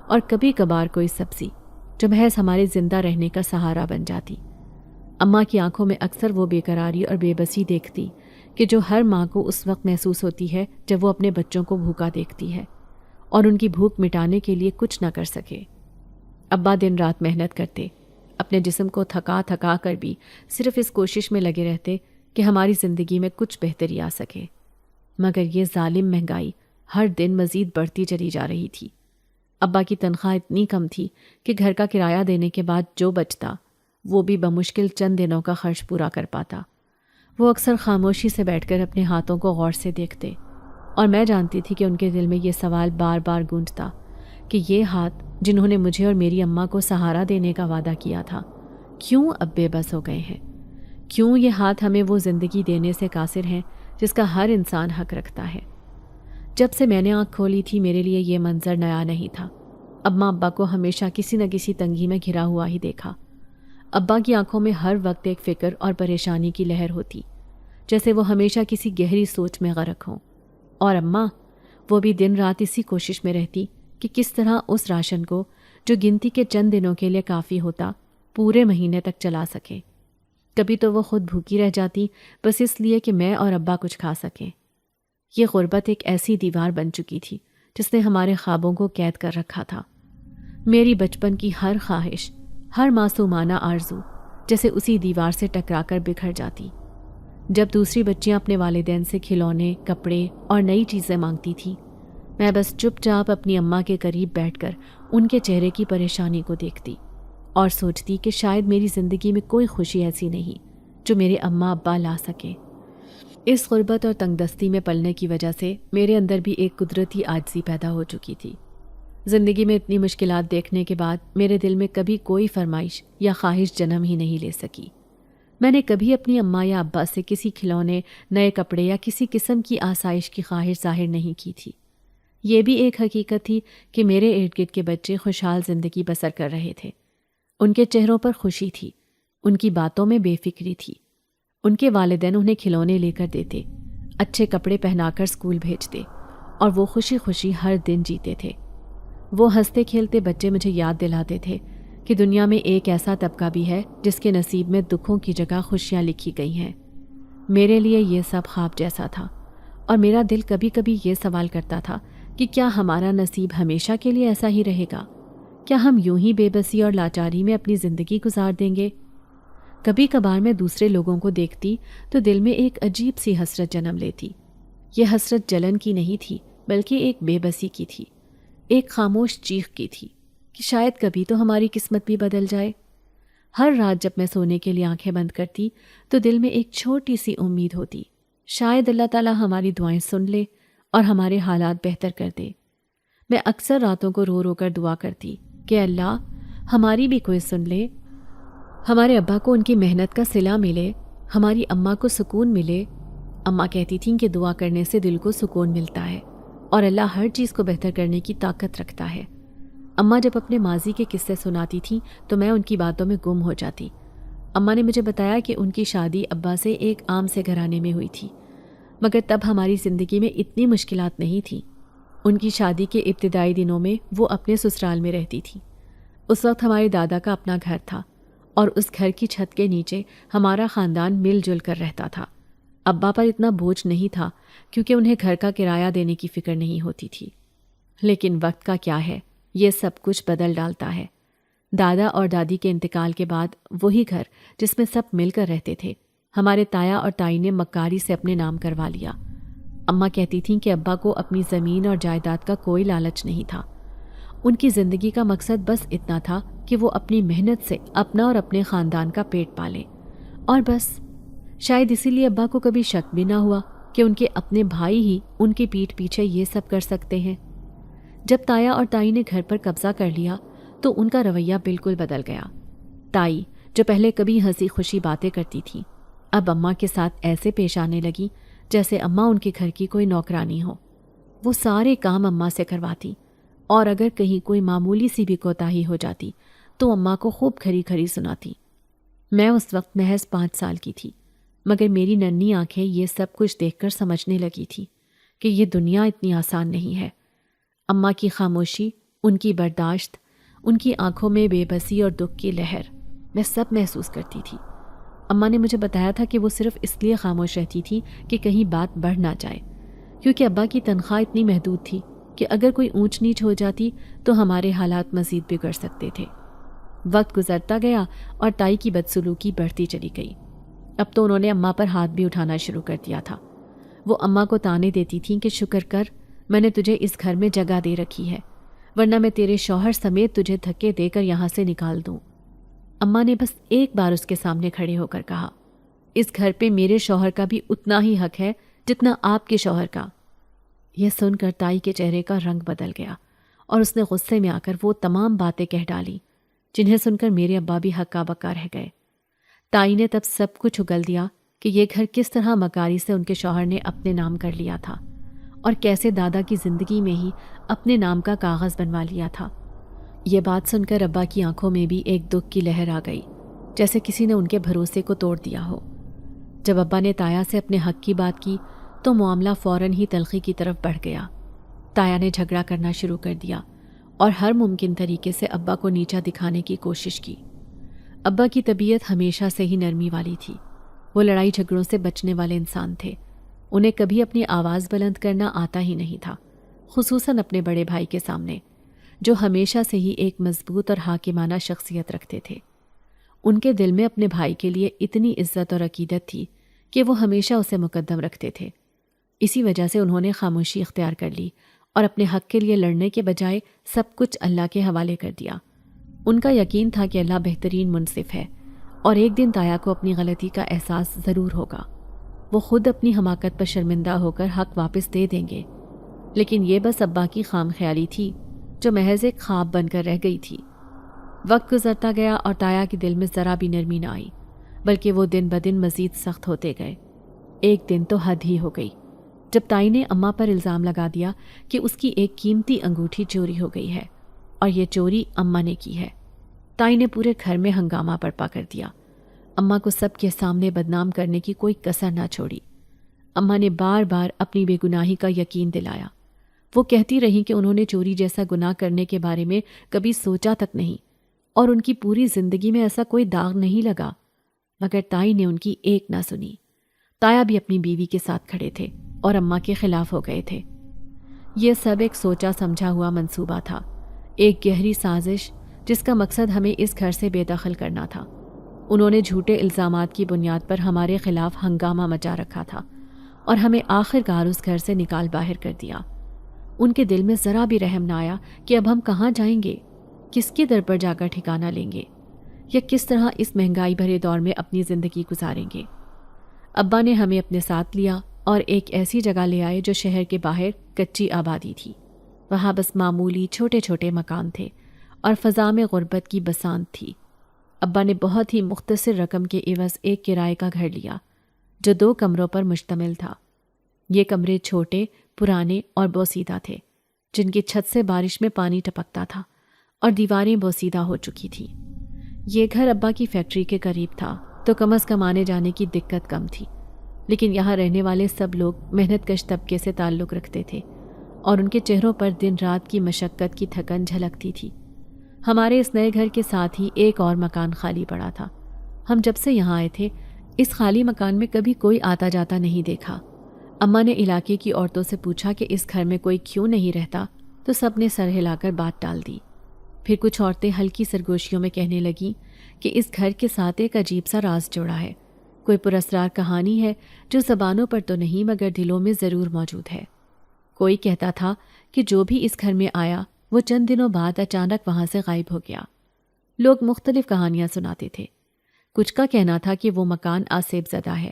اور کبھی کبھار کوئی سبزی جو محض ہمارے زندہ رہنے کا سہارا بن جاتی۔ اماں کی آنکھوں میں اکثر وہ بے قراری اور بے بسی دیکھتی کہ جو ہر ماں کو اس وقت محسوس ہوتی ہے جب وہ اپنے بچوں کو بھوکا دیکھتی ہے اور ان کی بھوک مٹانے کے لیے کچھ نہ کر سکے۔ ابا دن رات محنت کرتے، اپنے جسم کو تھکا تھکا کر بھی صرف اس کوشش میں لگے رہتے کہ ہماری زندگی میں کچھ بہتری آ سکے، مگر یہ ظالم مہنگائی ہر دن مزید بڑھتی چلی جا رہی تھی۔ ابا کی تنخواہ اتنی کم تھی کہ گھر کا کرایہ دینے کے بعد جو بچتا وہ بھی بمشکل چند دنوں کا خرچ پورا کر پاتا۔ وہ اکثر خاموشی سے بیٹھ کر اپنے ہاتھوں کو غور سے دیکھتے، اور میں جانتی تھی کہ ان کے دل میں یہ سوال بار بار گونجتا کہ یہ ہاتھ جنہوں نے مجھے اور میری اماں کو سہارا دینے کا وعدہ کیا تھا، کیوں اب بے بس ہو گئے ہیں؟ کیوں یہ ہاتھ ہمیں وہ زندگی دینے سے قاصر ہیں جس کا ہر انسان حق رکھتا ہے؟ جب سے میں نے آنکھ کھولی تھی میرے لیے یہ منظر نیا نہیں تھا۔ اماں ابا کو ہمیشہ کسی نہ کسی تنگی میں گھرا ہوا ہی دیکھا۔ ابا کی آنکھوں میں ہر وقت ایک فکر اور پریشانی کی لہر ہوتی، جیسے وہ ہمیشہ کسی گہری سوچ میں غرق ہوں، اور اماں وہ بھی دن رات اسی کوشش میں رہتی کہ کس طرح اس راشن کو جو گنتی کے چند دنوں کے لیے کافی ہوتا پورے مہینے تک چلا سکے۔ کبھی تو وہ خود بھوکی رہ جاتی بس اس لیے کہ میں اور ابا کچھ کھا سکیں۔ یہ غربت ایک ایسی دیوار بن چکی تھی جس نے ہمارے خوابوں کو قید کر رکھا تھا۔ میری بچپن کی ہر خواہش، ہر معصومانہ آرزو جیسے اسی دیوار سے ٹکرا کر بکھر جاتی۔ جب دوسری بچیاں اپنے والدین سے کھلونے، کپڑے اور نئی چیزیں مانگتی تھیں، میں بس چپ چاپ اپنی اماں کے قریب بیٹھ کر ان کے چہرے کی پریشانی کو دیکھتی اور سوچتی کہ شاید میری زندگی میں کوئی خوشی ایسی نہیں جو میرے اماں ابا لا سکے۔ اس غربت اور تنگ دستی میں پلنے کی وجہ سے میرے اندر بھی ایک قدرتی عاجزی پیدا ہو چکی تھی۔ زندگی میں اتنی مشکلات دیکھنے کے بعد میرے دل میں کبھی کوئی فرمائش یا خواہش جنم ہی نہیں لے سکی۔ میں نے کبھی اپنی اماں یا ابا سے کسی کھلونے، نئے کپڑے یا کسی قسم کی آسائش کی خواہش ظاہر نہیں کی تھی۔ یہ بھی ایک حقیقت تھی کہ میرے ارد گرد کے بچے خوشحال زندگی بسر کر رہے تھے۔ ان کے چہروں پر خوشی تھی، ان کی باتوں میں بے فکری تھی۔ ان کے والدین انہیں کھلونے لے کر دیتے، اچھے کپڑے پہنا کر اسکول بھیجتے اور وہ خوشی خوشی ہر دن جیتے تھے۔ وہ ہنستے کھیلتے بچے مجھے یاد دلاتے تھے کہ دنیا میں ایک ایسا طبقہ بھی ہے جس کے نصیب میں دکھوں کی جگہ خوشیاں لکھی گئی ہیں۔ میرے لیے یہ سب خواب جیسا تھا، اور میرا دل کبھی کبھی یہ سوال کرتا تھا کہ کیا ہمارا نصیب ہمیشہ کے لیے ایسا ہی رہے گا؟ کیا ہم یوں ہی بے بسی اور لاچاری میں اپنی زندگی گزار دیں گے؟ کبھی کبھار میں دوسرے لوگوں کو دیکھتی تو دل میں ایک عجیب سی حسرت جنم لیتی۔ یہ حسرت جلن کی نہیں تھی، بلکہ ایک بے بسی کی تھی، ایک خاموش چیخ کی تھی کہ شاید کبھی تو ہماری قسمت بھی بدل جائے۔ ہر رات جب میں سونے کے لیے آنکھیں بند کرتی تو دل میں ایک چھوٹی سی امید ہوتی، شاید اللہ تعالیٰ ہماری دعائیں سن لے اور ہمارے حالات بہتر کر دے۔ میں اکثر راتوں کو رو رو کر دعا کرتی کہ اللہ ہماری بھی کوئی سن لے، ہمارے ابا کو ان کی محنت کا صلہ ملے، ہماری اماں کو سکون ملے۔ اماں کہتی تھیں کہ دعا کرنے سے دل کو سکون ملتا ہے اور اللہ ہر چیز کو بہتر کرنے کی طاقت رکھتا ہے۔ اماں جب اپنے ماضی کے قصے سناتی تھیں تو میں ان کی باتوں میں گم ہو جاتی۔ اماں نے مجھے بتایا کہ ان کی شادی ابا سے ایک عام سے گھرانے میں ہوئی تھی، مگر تب ہماری زندگی میں اتنی مشکلات نہیں تھیں۔ ان کی شادی کے ابتدائی دنوں میں وہ اپنے سسرال میں رہتی تھی۔ اس وقت ہمارے دادا کا اپنا گھر تھا اور اس گھر کی چھت کے نیچے ہمارا خاندان مل جل کر رہتا تھا۔ ابا پر اتنا بوجھ نہیں تھا کیونکہ انہیں گھر کا کرایہ دینے کی فکر نہیں ہوتی تھی۔ لیکن وقت کا کیا ہے، یہ سب کچھ بدل ڈالتا ہے۔ دادا اور دادی کے انتقال کے بعد وہی گھر جس میں سب مل کر رہتے تھے، ہمارے تایا اور تائی نے مکاری سے اپنے نام کروا لیا۔ اماں کہتی تھیں کہ ابا کو اپنی زمین اور جائیداد کا کوئی لالچ نہیں تھا۔ ان کی زندگی کا مقصد بس اتنا تھا کہ وہ اپنی محنت سے اپنا اور اپنے خاندان کا پیٹ پالیں، اور بس۔ شاید اسی لیے ابا کو کبھی شک بھی نہ ہوا کہ ان کے اپنے بھائی ہی ان کی پیٹھ پیچھے یہ سب کر سکتے ہیں۔ جب تایا اور تائی نے گھر پر قبضہ کر لیا تو ان کا رویہ بالکل بدل گیا۔ تائی جو پہلے کبھی ہنسی خوشی باتیں کرتی تھی، اب اماں کے ساتھ ایسے پیش آنے لگی جیسے اماں ان کے گھر کی کوئی نوکرانی ہو۔ وہ سارے کام اماں سے کرواتی، اور اگر کہیں کوئی معمولی سی بھی کوتاہی ہو جاتی تو اماں کو خوب کھری کھری سناتی۔ میں اس وقت محض 5 سال کی تھی، مگر میری ننھی آنکھیں یہ سب کچھ دیکھ کر سمجھنے لگی تھی کہ یہ دنیا اتنی آسان نہیں ہے۔ اماں کی خاموشی، ان کی برداشت، ان کی آنکھوں میں بے بسی اور دکھ کی لہر میں سب محسوس کرتی تھی۔ اماں نے مجھے بتایا تھا کہ وہ صرف اس لیے خاموش رہتی تھی کہ کہیں بات بڑھ نہ جائے، کیونکہ ابا کی تنخواہ اتنی محدود تھی کہ اگر کوئی اونچ نیچ ہو جاتی تو ہمارے حالات مزید بگڑ سکتے تھے۔ وقت گزرتا گیا اور تائی کی بدسلوکی بڑھتی چلی گئی۔ اب تو انہوں نے اماں پر ہاتھ بھی اٹھانا شروع کر دیا تھا۔ وہ اماں کو تانے دیتی تھیں کہ شکر کر میں نے تجھے اس گھر میں جگہ دے رکھی ہے، ورنہ میں تیرے شوہر سمیت تجھے دھکے دے کر یہاں سے نکال دوں۔ اماں نے بس ایک بار اس کے سامنے کھڑے ہو کر کہا، اس گھر پہ میرے شوہر کا بھی اتنا ہی حق ہے جتنا آپ کے شوہر کا۔ یہ سن کر تائی کے چہرے کا رنگ بدل گیا اور اس نے غصے میں آ کر وہ تمام باتیں کہہ ڈالی جنہیں سن کر میرے ابا بھی ہکا بکا رہ گئے۔ تائی نے تب سب کچھ اگل دیا کہ یہ گھر کس طرح مکاری سے ان کے شوہر نے اپنے نام کر لیا تھا اور کیسے دادا کی زندگی میں ہی اپنے نام کا کاغذ بنوا لیا تھا۔ یہ بات سن کر ابا کی آنکھوں میں بھی ایک دکھ کی لہر آ گئی، جیسے کسی نے ان کے بھروسے کو توڑ دیا ہو۔ جب ابا نے تایا سے اپنے حق کی بات کی تو معاملہ فوراً ہی تلخی کی طرف بڑھ گیا۔ تایا نے جھگڑا کرنا شروع کر دیا اور ہر ممکن طریقے سے ابا کو نیچا دکھانے کی کوشش کی۔ ابا کی طبیعت ہمیشہ سے ہی نرمی والی تھی، وہ لڑائی جھگڑوں سے بچنے والے انسان تھے۔ انہیں کبھی اپنی آواز بلند کرنا آتا ہی نہیں تھا، خصوصاً اپنے بڑے بھائی کے سامنے، جو ہمیشہ سے ہی ایک مضبوط اور حاکمانہ شخصیت رکھتے تھے۔ ان کے دل میں اپنے بھائی کے لیے اتنی عزت اور عقیدت تھی کہ وہ ہمیشہ اسے مقدم رکھتے تھے۔ اسی وجہ سے انہوں نے خاموشی اختیار کر لی اور اپنے حق کے لیے لڑنے کے بجائے سب کچھ اللہ کے حوالے کر دیا۔ ان کا یقین تھا کہ اللہ بہترین منصف ہے اور ایک دن تایا کو اپنی غلطی کا احساس ضرور ہوگا۔ وہ خود اپنی حماقت پر شرمندہ ہو کر حق واپس دے دیں گے۔ لیکن یہ بس ابا کی خام خیالی تھی جو محض ایک خواب بن کر رہ گئی تھی۔ وقت گزرتا گیا اور تایا کے دل میں ذرا بھی نرمی نہ آئی، بلکہ وہ دن بدن مزید سخت ہوتے گئے۔ ایک دن تو حد ہی ہو گئی جب تائی نے اماں پر الزام لگا دیا کہ اس کی ایک قیمتی انگوٹھی چوری ہو گئی ہے اور یہ چوری اماں نے کی ہے۔ تائی نے پورے گھر میں ہنگامہ برپا کر دیا۔ اماں کو سب کے سامنے بدنام کرنے کی کوئی کسر نہ چھوڑی۔ اماں نے بار بار اپنی بے گناہی کا یقین دلایا۔ وہ کہتی رہیں کہ انہوں نے چوری جیسا گناہ کرنے کے بارے میں کبھی سوچا تک نہیں اور ان کی پوری زندگی میں ایسا کوئی داغ نہیں لگا، مگر تائی نے ان کی ایک نہ سنی۔ تایا بھی اپنی بیوی کے ساتھ کھڑے تھے اور اماں کے خلاف ہو گئے تھے۔ یہ سب ایک سوچا سمجھا ہوا منصوبہ تھا، ایک گہری سازش جس کا مقصد ہمیں اس گھر سے بے دخل کرنا تھا۔ انہوں نے جھوٹے الزامات کی بنیاد پر ہمارے خلاف ہنگامہ مچا رکھا تھا اور ہمیں آخر کار اس گھر سے نکال باہر کر دیا۔ ان کے دل میں ذرا بھی رحم نہ آیا کہ اب ہم کہاں جائیں گے، کس کے در پر جا کر ٹھکانہ لیں گے، یا کس طرح اس مہنگائی بھرے دور میں اپنی زندگی گزاریں گے۔ ابا نے ہمیں اپنے ساتھ لیا اور ایک ایسی جگہ لے آئے جو شہر کے باہر کچی آبادی تھی۔ وہاں بس معمولی چھوٹے چھوٹے مکان تھے اور فضا میں غربت کی بسانت تھی۔ ابا نے بہت ہی مختصر رقم کے عوض ایک کرائے کا گھر لیا جو 2 کمروں پر مشتمل تھا۔ یہ کمرے چھوٹے، پرانے اور بوسیدہ تھے، جن کی چھت سے بارش میں پانی ٹپکتا تھا اور دیواریں بوسیدہ ہو چکی تھی۔ یہ گھر ابا کی فیکٹری کے قریب تھا تو کم از کم آنے جانے کی دقت کم تھی، لیکن یہاں رہنے والے سب لوگ محنت کش طبقے سے تعلق رکھتے تھے اور ان کے چہروں پر دن رات کی مشقت کی تھکن جھلکتی تھی۔ ہمارے اس نئے گھر کے ساتھ ہی ایک اور مکان خالی پڑا تھا۔ ہم جب سے یہاں آئے تھے اس خالی مکان میں کبھی کوئی آتا جاتا نہیں دیکھا۔ اماں نے علاقے کی عورتوں سے پوچھا کہ اس گھر میں کوئی کیوں نہیں رہتا تو سب نے سر ہلا کر بات ٹال دی۔ پھر کچھ عورتیں ہلکی سرگوشیوں میں کہنے لگیں کہ اس گھر کے ساتھ ایک عجیب سا راز جڑا ہے، کوئی پراسرار کہانی ہے جو زبانوں پر تو نہیں مگر دلوں میں ضرور موجود ہے۔ کوئی کہتا تھا کہ جو بھی اس گھر میں آیا وہ چند دنوں بعد اچانک وہاں سے غائب ہو گیا۔ لوگ مختلف کہانیاں سناتے تھے۔ کچھ کا کہنا تھا کہ وہ مکان آسیب زدہ ہے،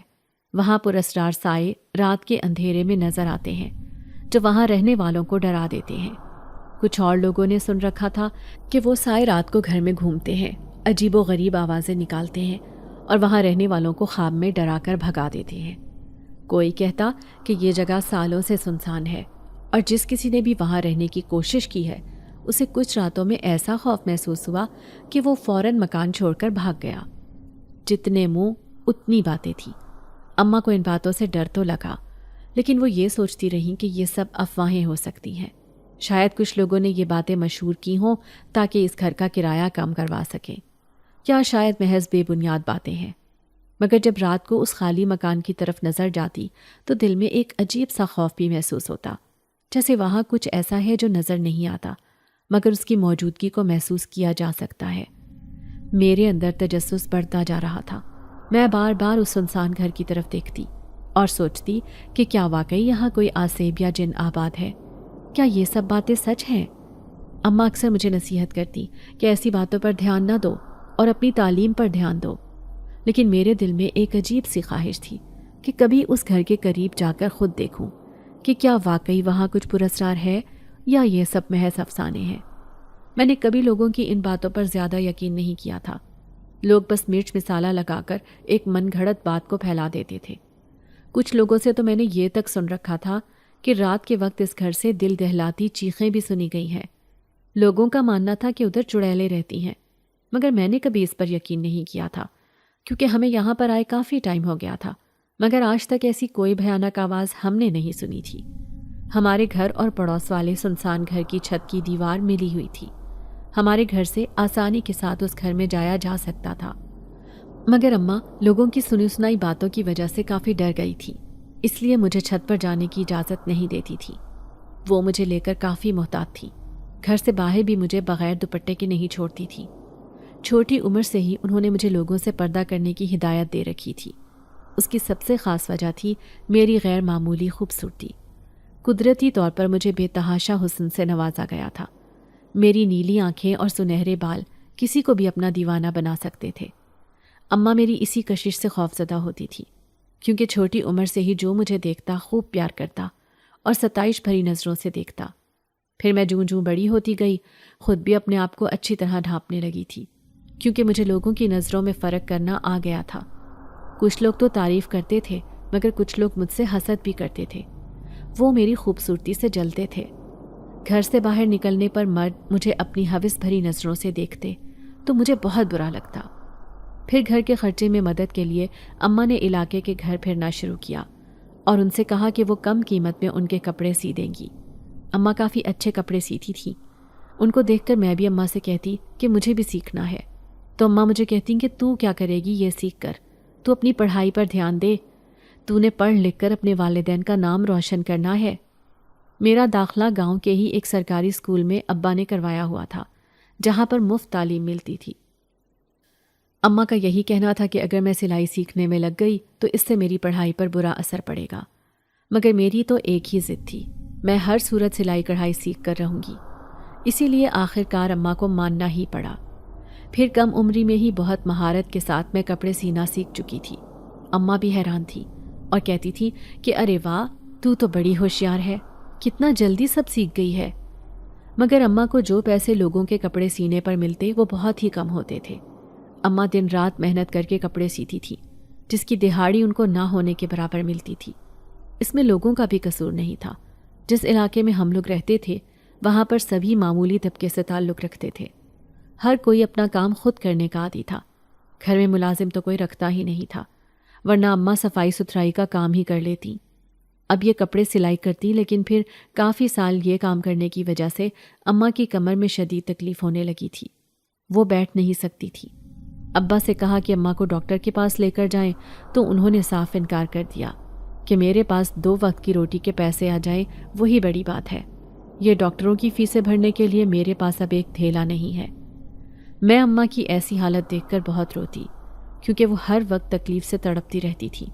وہاں پراسرار سائے رات کے اندھیرے میں نظر آتے ہیں جو وہاں رہنے والوں کو ڈرا دیتے ہیں۔ کچھ اور لوگوں نے سن رکھا تھا کہ وہ سائے رات کو گھر میں گھومتے ہیں، عجیب و غریب آوازیں نکالتے ہیں اور وہاں رہنے والوں کو خواب میں ڈرا کر بھگا دیتے ہیں۔ کوئی کہتا کہ یہ جگہ سالوں سے سنسان ہے اور جس کسی نے بھی وہاں رہنے کی کوشش کی ہے اسے کچھ راتوں میں ایسا خوف محسوس ہوا کہ وہ فوراً مکان چھوڑ کر بھاگ گیا۔ جتنے منہ اتنی باتیں تھیں۔ اماں کو ان باتوں سے ڈر تو لگا، لیکن وہ یہ سوچتی رہیں کہ یہ سب افواہیں ہو سکتی ہیں۔ شاید کچھ لوگوں نے یہ باتیں مشہور کی ہوں تاکہ اس گھر کا کرایہ کم کروا سکیں، یا شاید محض بے بنیاد باتیں ہیں۔ مگر جب رات کو اس خالی مکان کی طرف نظر جاتی تو دل میں ایک عجیب سا خوف بھی محسوس ہوتا، جیسے وہاں کچھ ایسا ہے جو نظر نہیں آتا مگر اس کی موجودگی کو محسوس کیا جا سکتا ہے۔ میرے اندر تجسس بڑھتا جا رہا تھا۔ میں بار بار اس سنسان گھر کی طرف دیکھتی اور سوچتی کہ کیا واقعی یہاں کوئی آسیب یا جن آباد ہے؟ کیا یہ سب باتیں سچ ہیں؟ اماں اکثر مجھے نصیحت کرتی کہ ایسی باتوں پر دھیان نہ دو اور اپنی تعلیم پر دھیان دو، لیکن میرے دل میں ایک عجیب سی خواہش تھی کہ کبھی اس گھر کے قریب جا کر خود دیکھوں کہ کیا واقعی وہاں کچھ پراسرار ہے یا یہ سب محض افسانے ہیں۔ میں نے کبھی لوگوں کی ان باتوں پر زیادہ یقین نہیں کیا تھا۔ لوگ بس مرچ مسالہ لگا کر ایک من گھڑت بات کو پھیلا دیتے تھے۔ کچھ لوگوں سے تو میں نے یہ تک سن رکھا تھا کہ رات کے وقت اس گھر سے دل دہلاتی چیخیں بھی سنی گئی ہیں۔ لوگوں کا ماننا تھا کہ ادھر چڑیلیں رہتی ہیں، مگر میں نے کبھی اس پر یقین نہیں کیا تھا کیونکہ ہمیں یہاں پر آئے کافی ٹائم ہو گیا تھا، مگر آج تک ایسی کوئی بھیانک آواز ہم نے نہیں سنی تھی۔ ہمارے گھر اور پڑوس والے سنسان گھر کی چھت کی دیوار ملی ہوئی تھی۔ ہمارے گھر سے آسانی کے ساتھ اس گھر میں جایا جا سکتا تھا، مگر اماں لوگوں کی سنی سنائی باتوں کی وجہ سے کافی ڈر گئی تھی۔ اس لیے مجھے چھت پر جانے کی اجازت نہیں دیتی تھی۔ وہ مجھے لے کر کافی محتاط تھی، گھر سے باہر بھی مجھے بغیر دوپٹے کے نہیں چھوڑتی تھی۔ چھوٹی عمر سے ہی انہوں نے مجھے لوگوں سے پردہ کرنے کی ہدایت دے رکھی تھی۔ اس کی سب سے خاص وجہ تھی میری غیر معمولی خوبصورتی۔ قدرتی طور پر مجھے بے تحاشا حسن سے نوازا گیا تھا۔ میری نیلی آنکھیں اور سنہرے بال کسی کو بھی اپنا دیوانہ بنا سکتے تھے۔ اماں میری اسی کشش سے خوفزدہ ہوتی تھی، کیونکہ چھوٹی عمر سے ہی جو مجھے دیکھتا خوب پیار کرتا اور ستائش بھری نظروں سے دیکھتا۔ پھر میں جوں جوں بڑی ہوتی گئی خود بھی اپنے آپ کو اچھی طرح ڈھانپنے لگی تھی، کیونکہ مجھے لوگوں کی نظروں میں فرق کرنا آ گیا تھا۔ کچھ لوگ تو تعریف کرتے تھے مگر کچھ لوگ مجھ سے حسد بھی کرتے تھے۔ وہ میری خوبصورتی سے جلتے تھے۔ گھر سے باہر نکلنے پر مرد مجھے اپنی ہوس بھری نظروں سے دیکھتے تو مجھے بہت برا لگتا۔ پھر گھر کے خرچے میں مدد کے لیے اماں نے علاقے کے گھر پھرنا شروع کیا اور ان سے کہا کہ وہ کم قیمت میں ان کے کپڑے سی دیں گی۔ اماں کافی اچھے کپڑے سیتی تھیں۔ ان کو دیکھ کر میں بھی اماں سے کہتی کہ مجھے بھی سیکھنا ہے، تو اماں مجھے کہتی کہ تو کیا کرے گی یہ سیکھ کر، تو اپنی پڑھائی پر دھیان دے، تو نے پڑھ لکھ کر اپنے والدین کا نام روشن کرنا ہے۔ میرا داخلہ گاؤں کے ہی ایک سرکاری اسکول میں ابا نے کروایا ہوا تھا، جہاں پر مفت تعلیم ملتی تھی۔ اماں کا یہی کہنا تھا کہ اگر میں سلائی سیکھنے میں لگ گئی تو اس سے میری پڑھائی پر برا اثر پڑے گا، مگر میری تو ایک ہی ضد تھی، میں ہر صورت سلائی کڑھائی سیکھ کر رہوں گی۔ اسی لیے آخر کار اماں کو ماننا ہی پڑا۔ پھر کم عمری میں ہی بہت مہارت کے ساتھ میں کپڑے سینا سیکھ چکی تھی۔ اماں بھی حیران تھی اور کہتی تھی کہ ارے واہ، تو بڑی ہوشیار ہے، کتنا جلدی سب سیکھ گئی ہے۔ مگر اماں کو جو پیسے لوگوں کے کپڑے سینے پر ملتے وہ بہت ہی کم ہوتے تھے۔ اماں دن رات محنت کر کے کپڑے سیتی تھی، جس کی دہاڑی ان کو نہ ہونے کے برابر ملتی تھی۔ اس میں لوگوں کا بھی قصور نہیں تھا۔ جس علاقے میں ہم لوگ رہتے تھے وہاں پر سبھی معمولی طبقے سے تعلق رکھتے تھے۔ ہر کوئی اپنا کام خود کرنے کا عادی تھا۔ گھر میں ملازم تو کوئی رکھتا ہی نہیں تھا، ورنہ اماں صفائی ستھرائی کا کام ہی کر لیتی۔ اب یہ کپڑے سلائی کرتی، لیکن پھر کافی سال یہ کام کرنے کی وجہ سے اماں کی کمر میں شدید تکلیف ہونے لگی تھی۔ وہ بیٹھ نہیں سکتی تھی۔ ابا سے کہا کہ اماں کو ڈاکٹر کے پاس لے کر جائیں تو انہوں نے صاف انکار کر دیا کہ میرے پاس 2 وقت کی روٹی کے پیسے آ جائیں وہی بڑی بات ہے، یہ ڈاکٹروں کی فیسیں بھرنے کے لیے میرے پاس اب ایک تھیلا نہیں ہے۔ میں اماں کی ایسی حالت دیکھ کر بہت روتی، کیونکہ وہ ہر وقت تکلیف سے تڑپتی رہتی تھی،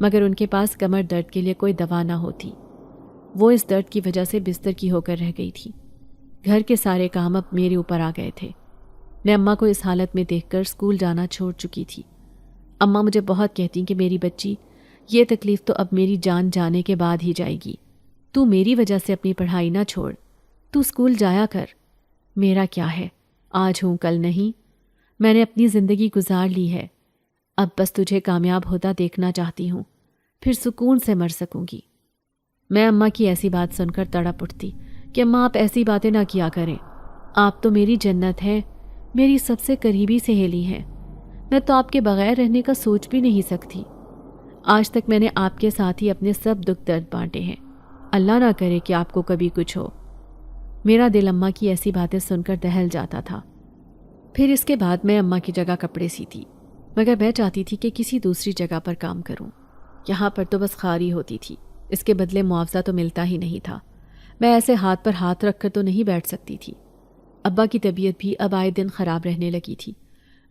مگر ان کے پاس کمر درد کے لیے کوئی دوا نہ ہوتی۔ وہ اس درد کی وجہ سے بستر کی ہو کر رہ گئی تھی۔ گھر کے سارے کام اب میرے اوپر آ گئے تھے۔ میں اماں کو اس حالت میں دیکھ کر اسکول جانا چھوڑ چکی تھی۔ اماں مجھے بہت کہتی کہ میری بچی، یہ تکلیف تو اب میری جان جانے کے بعد ہی جائے گی، تو میری وجہ سے اپنی پڑھائی نہ چھوڑ، تو اسکول جایا کر۔ میرا کیا ہے، آج ہوں کل نہیں، میں نے اپنی زندگی گزار لی ہے، اب بس تجھے کامیاب ہوتا دیکھنا چاہتی ہوں، پھر سکون سے مر سکوں گی۔ میں اماں کی ایسی بات سن کر تڑپ اٹھتی کہ اماں آپ ایسی باتیں نہ کیا کریں، آپ تو میری جنت ہیں، میری سب سے قریبی سہیلی ہیں، میں تو آپ کے بغیر رہنے کا سوچ بھی نہیں سکتی۔ آج تک میں نے آپ کے ساتھ ہی اپنے سب دکھ درد بانٹے ہیں، اللہ نہ کرے کہ آپ کو کبھی کچھ ہو۔ میرا دل اماں کی ایسی باتیں سن کر دہل جاتا تھا۔ پھر اس کے بعد میں اماں کی جگہ کپڑے سیتی، مگر میں چاہتی تھی کہ کسی دوسری جگہ پر کام کروں۔ یہاں پر تو بس خاری ہوتی تھی، اس کے بدلے معاوضہ تو ملتا ہی نہیں تھا۔ میں ایسے ہاتھ پر ہاتھ رکھ کر تو نہیں بیٹھ سکتی تھی۔ ابا کی طبیعت بھی اب آئے دن خراب رہنے لگی تھی۔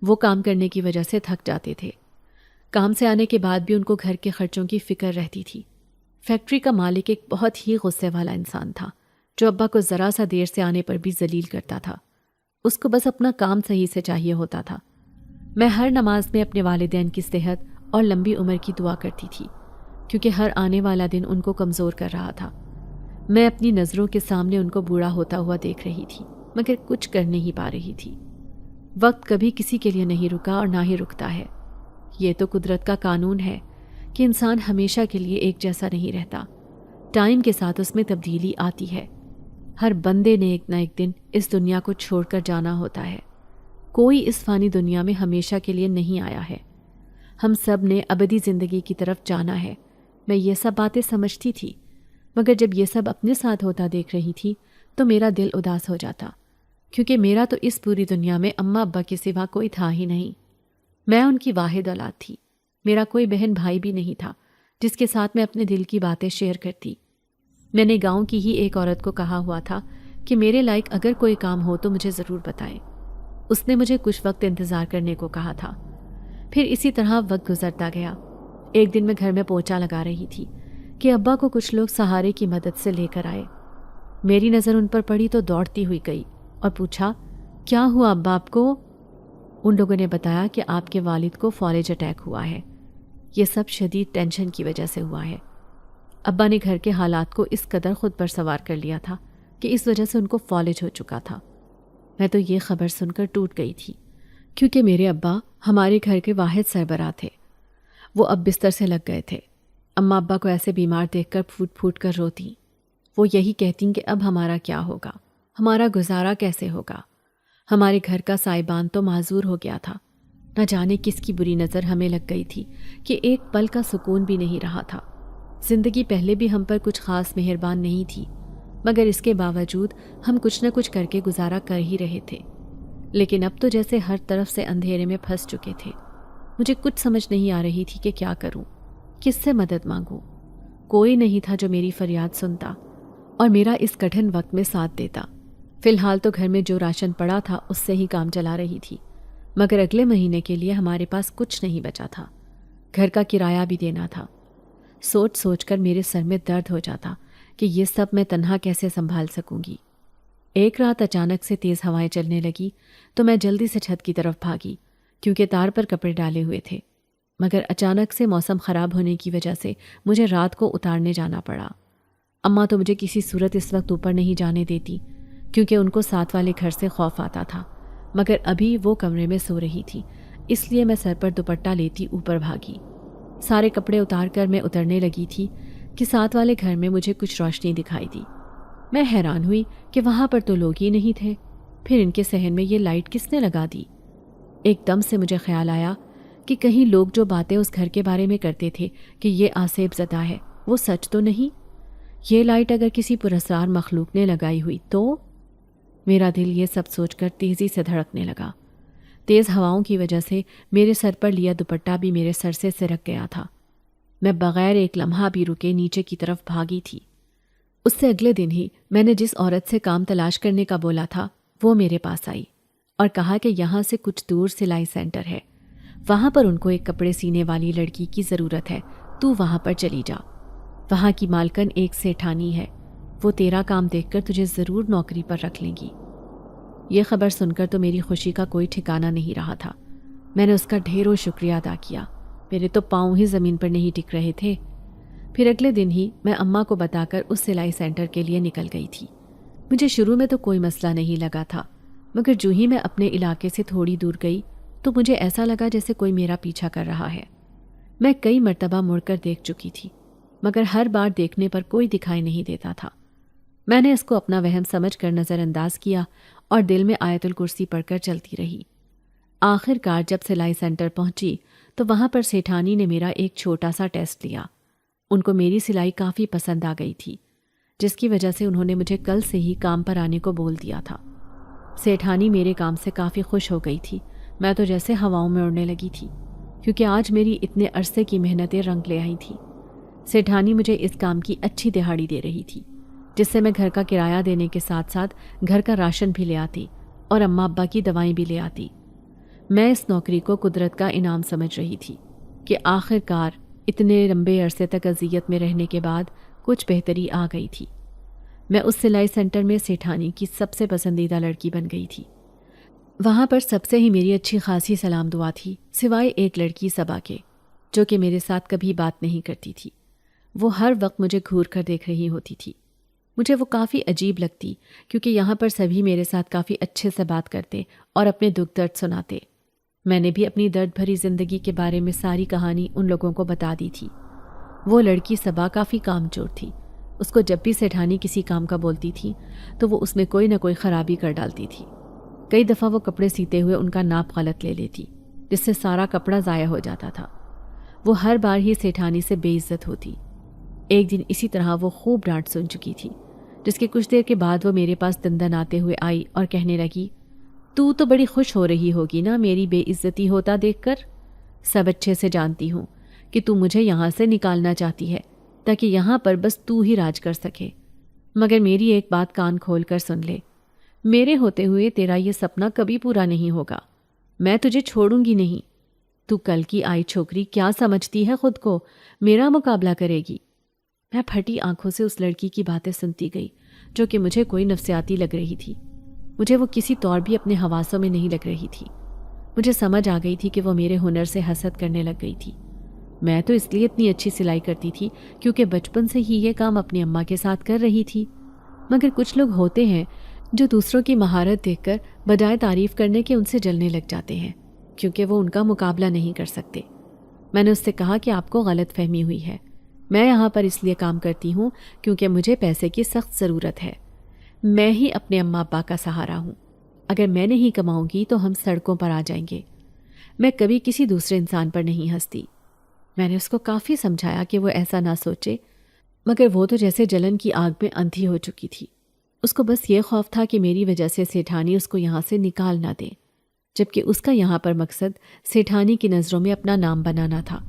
وہ کام کرنے کی وجہ سے تھک جاتے تھے۔ کام سے آنے کے بعد بھی ان کو گھر کے خرچوں کی فکر رہتی تھی۔ فیکٹری کا مالک ایک بہت ہی غصے والا انسان تھا، جو ابا کو ذرا سا دیر سے آنے پر بھی ذلیل کرتا تھا۔ اس کو بس اپنا کام صحیح سے چاہیے ہوتا تھا۔ میں ہر نماز میں اپنے والدین کی صحت اور لمبی عمر کی دعا کرتی تھی، کیونکہ ہر آنے والا دن ان کو کمزور کر رہا تھا۔ میں اپنی نظروں کے سامنے ان کو بوڑھا ہوتا ہوا دیکھ رہی تھی، مگر کچھ کر نہیں پا رہی تھی۔ وقت کبھی کسی کے لیے نہیں رکا اور نہ ہی رکتا ہے۔ یہ تو قدرت کا قانون ہے کہ انسان ہمیشہ کے لیے ایک جیسا نہیں رہتا، ٹائم کے ساتھ اس میں تبدیلی آتی ہے۔ ہر بندے نے ایک نہ ایک دن اس دنیا کو چھوڑ کر جانا ہوتا ہے۔ کوئی اس فانی دنیا میں ہمیشہ کے لیے نہیں آیا ہے۔ ہم سب نے ابدی زندگی کی طرف جانا ہے۔ میں یہ سب باتیں سمجھتی تھی، مگر جب یہ سب اپنے ساتھ ہوتا دیکھ رہی تھی تو میرا دل اداس ہو جاتا، کیونکہ میرا تو اس پوری دنیا میں اماں ابا کے سوا کوئی تھا ہی نہیں۔ میں ان کی واحد اولاد تھی، میرا کوئی بہن بھائی بھی نہیں تھا، جس کے ساتھ میں اپنے دل کی باتیں شیئر کرتی۔ میں نے گاؤں کی ہی ایک عورت کو کہا ہوا تھا کہ میرے لائق اگر کوئی کام ہو تو مجھے ضرور بتائیں۔ اس نے مجھے کچھ وقت انتظار کرنے کو کہا تھا۔ پھر اسی طرح وقت گزرتا گیا۔ ایک دن میں گھر میں پوچھا لگا رہی تھی کہ ابا کو کچھ لوگ سہارے کی مدد سے لے کر آئے۔ میری نظر ان پر پڑی تو دوڑتی ہوئی گئی اور پوچھا، کیا ہوا ابا آپ کو؟ ان لوگوں نے بتایا کہ آپ کے والد کو فالج اٹیک ہوا ہے۔ یہ سب شدید ٹینشن کی وجہ سے ہوا ہے۔ ابا نے گھر کے حالات کو اس قدر خود پر سوار کر لیا تھا کہ اس وجہ سے ان کو فالج ہو چکا تھا۔ میں تو یہ خبر سن کر ٹوٹ گئی تھی، کیونکہ میرے ابا ہمارے گھر کے واحد سربراہ تھے۔ وہ اب بستر سے لگ گئے تھے۔ اماں ابا کو ایسے بیمار دیکھ کر پھوٹ پھوٹ کر روتی۔ وہ یہی کہتی کہ اب ہمارا کیا ہوگا، ہمارا گزارا کیسے ہوگا۔ ہمارے گھر کا سائبان تو معذور ہو گیا تھا۔ نہ جانے کس کی بری نظر ہمیں لگ گئی تھی کہ ایک پل کا سکون بھی نہیں رہا تھا۔ زندگی پہلے بھی ہم پر کچھ خاص مہربان نہیں تھی، مگر اس کے باوجود ہم کچھ نہ کچھ کر کے گزارا کر ہی رہے تھے۔ لیکن اب تو جیسے ہر طرف سے اندھیرے میں پھنس چکے تھے۔ مجھے کچھ سمجھ نہیں آ رہی تھی کہ کیا کروں، کس سے مدد مانگوں۔ کوئی نہیں تھا جو میری فریاد سنتا اور میرا اس کٹھن وقت میں ساتھ دیتا۔ فی الحال تو گھر میں جو راشن پڑا تھا اس سے ہی کام چلا رہی تھی، مگر اگلے مہینے کے لیے ہمارے پاس کچھ نہیں بچا تھا۔ گھر کا کرایہ بھی دینا تھا۔ سوچ سوچ کر میرے سر میں درد ہو جاتا کہ یہ سب میں تنہا کیسے سنبھال سکوں گی۔ ایک رات اچانک سے تیز ہوائیں چلنے لگی تو میں جلدی سے چھت کی طرف بھاگی، کیونکہ تار پر کپڑے ڈالے ہوئے تھے، مگر اچانک سے موسم خراب ہونے کی وجہ سے مجھے رات کو اتارنے جانا پڑا۔ اماں تو مجھے کسی صورت اس وقت اوپر نہیں جانے دیتی، کیونکہ ان کو ساتھ والے گھر سے خوف آتا تھا، مگر ابھی وہ کمرے میں سو رہی تھی، اس لیے میں سر پر دوپٹہ لیتی اوپر بھاگی۔ سارے کپڑے اتار کر میں اترنے لگی تھی کہ ساتھ والے گھر میں مجھے کچھ روشنی دکھائی دی۔ میں حیران ہوئی کہ وہاں پر تو لوگ ہی نہیں تھے، پھر ان کے صحن میں یہ لائٹ کس نے لگا دی؟ ایک دم سے مجھے خیال آیا کہ کہیں لوگ جو باتیں اس گھر کے بارے میں کرتے تھے کہ یہ آصیب زدہ ہے، وہ سچ تو نہیں؟ یہ لائٹ اگر کسی پراسرار مخلوق نے لگائی ہوئی تو؟ میرا دل یہ سب سوچ کر تیزی سے دھڑکنے لگا۔ تیز ہواؤں کی وجہ سے میرے سر پر لیا دوپٹہ بھی میرے سر سے سرک گیا تھا۔ میں بغیر ایک لمحہ بھی رکے نیچے کی طرف بھاگی تھی۔ اس سے اگلے دن ہی میں نے جس عورت سے کام تلاش کرنے کا بولا تھا وہ میرے پاس آئی اور کہا کہ یہاں سے کچھ دور سلائی سینٹر ہے، وہاں پر ان کو ایک کپڑے سینے والی لڑکی کی ضرورت ہے، تو وہاں پر چلی جا۔ وہاں کی مالکن ایک سیٹھانی ہے، وہ تیرا کام دیکھ کر تجھے ضرور نوکری پر رکھ لیں گی۔ یہ خبر سن کر تو میری خوشی کا کوئی ٹھکانہ نہیں رہا تھا۔ میں نے اس کا ڈھیروں شکریہ ادا کیا، میرے تو پاؤں ہی زمین پر نہیں ٹک رہے تھے۔ پھر اگلے دن ہی میں اماں کو بتا کر اس سلائی سینٹر کے لیے نکل گئی تھی۔ مجھے شروع میں تو کوئی مسئلہ نہیں لگا تھا، مگر جو ہی میں اپنے علاقے سے تھوڑی دور گئی تو مجھے ایسا لگا جیسے کوئی میرا پیچھا کر رہا ہے۔ میں کئی مرتبہ مڑ کر دیکھ چکی تھی، مگر ہر بار دیکھنے پر کوئی دکھائی نہیں دیتا تھا۔ میں نے اس کو اپنا وہم سمجھ کر نظر انداز کیا اور دل میں آیت الکرسی پڑھ کر چلتی رہی۔ آخر کار جب سلائی سینٹر پہنچی تو وہاں پر سیٹھانی نے میرا ایک چھوٹا سا ٹیسٹ لیا۔ ان کو میری سلائی کافی پسند آ گئی تھی، جس کی وجہ سے انہوں نے مجھے کل سے ہی کام پر آنے کو بول دیا تھا۔ سیٹھانی میرے کام سے کافی خوش ہو گئی تھی۔ میں تو جیسے ہواؤں میں اڑنے لگی تھی، کیونکہ آج میری اتنے عرصے کی محنتیں رنگ لے آئی تھیں۔ سیٹھانی مجھے اس کام کی اچھی دہاڑی دے رہی تھی، جس سے میں گھر کا کرایہ دینے کے ساتھ ساتھ گھر کا راشن بھی لے آتی اور اماں ابا کی دوائیں بھی لے آتی۔ میں اس نوکری کو قدرت کا انعام سمجھ رہی تھی کہ آخر کار اتنے لمبے عرصے تک اذیت میں رہنے کے بعد کچھ بہتری آ گئی تھی۔ میں اس سلائی سینٹر میں سیٹھانی کی سب سے پسندیدہ لڑکی بن گئی تھی۔ وہاں پر سب سے ہی میری اچھی خاصی سلام دعا تھی، سوائے ایک لڑکی صبا کے، جو کہ میرے ساتھ کبھی بات نہیں کرتی تھی۔ وہ ہر وقت مجھے گھور کر دیکھ رہی ہوتی تھی۔ مجھے وہ کافی عجیب لگتی، کیونکہ یہاں پر سبھی میرے ساتھ کافی اچھے سے بات کرتے اور اپنے دکھ درد سناتے۔ میں نے بھی اپنی درد بھری زندگی کے بارے میں ساری کہانی ان لوگوں کو بتا دی تھی۔ وہ لڑکی صبا کافی کام چور تھی۔ اس کو جب بھی سیٹھانی کسی کام کا بولتی تھی تو وہ اس میں کوئی نہ کوئی خرابی کر ڈالتی تھی۔ کئی دفعہ وہ کپڑے سیتے ہوئے ان کا ناپ غلط لے لیتی، جس سے سارا کپڑا ضائع ہو جاتا تھا۔ وہ ہر بار ہی سیٹھانی سے بے عزت ہوتی۔ ایک دن اسی طرح وہ خوب ڈانٹ سن چکی تھی، جس کے کچھ دیر کے بعد وہ میرے پاس دندن آتے ہوئے آئی اور کہنے لگی، تو بڑی خوش ہو رہی ہوگی نا میری بے عزتی ہوتا دیکھ کر؟ سب اچھے سے جانتی ہوں کہ تو مجھے یہاں سے نکالنا چاہتی ہے تاکہ یہاں پر بس تو ہی راج کر سکے، مگر میری ایک بات کان کھول کر سن لے، میرے ہوتے ہوئے تیرا یہ سپنا کبھی پورا نہیں ہوگا، میں تجھے چھوڑوں گی نہیں۔ تو کل کی آئی چھوکری کیا سمجھتی ہے خود کو، میرا مقابلہ کرے گی؟ میں پھٹی آنکھوں سے اس لڑکی کی باتیں سنتی گئی جو کہ مجھے کوئی نفسیاتی لگ رہی تھی۔ مجھے وہ کسی طور بھی اپنے حواسوں میں نہیں لگ رہی تھی۔ مجھے سمجھ آ گئی تھی کہ وہ میرے ہنر سے حسد کرنے لگ گئی تھی۔ میں تو اس لیے اتنی اچھی سلائی کرتی تھی کیونکہ بچپن سے ہی یہ کام اپنی اماں کے ساتھ کر رہی تھی، مگر کچھ لوگ ہوتے ہیں جو دوسروں کی مہارت دیکھ کر بجائے تعریف کرنے کے ان سے جلنے لگ جاتے ہیں کیونکہ وہ ان کا مقابلہ نہیں کر سکتے۔ میں نے اس سے کہا کہ آپ کو غلط فہمی ہوئی ہے، میں یہاں پر اس لیے کام کرتی ہوں کیونکہ مجھے پیسے کی سخت ضرورت ہے، میں ہی اپنے اماں ابا کا سہارا ہوں، اگر میں نہیں کماؤں گی تو ہم سڑکوں پر آ جائیں گے، میں کبھی کسی دوسرے انسان پر نہیں ہنستی۔ میں نے اس کو کافی سمجھایا کہ وہ ایسا نہ سوچے، مگر وہ تو جیسے جلن کی آگ میں اندھی ہو چکی تھی۔ اس کو بس یہ خوف تھا کہ میری وجہ سے سیٹھانی اس کو یہاں سے نکال نہ دے، جبکہ اس کا یہاں پر مقصد سیٹھانی کی نظروں میں اپنا نام بنانا تھا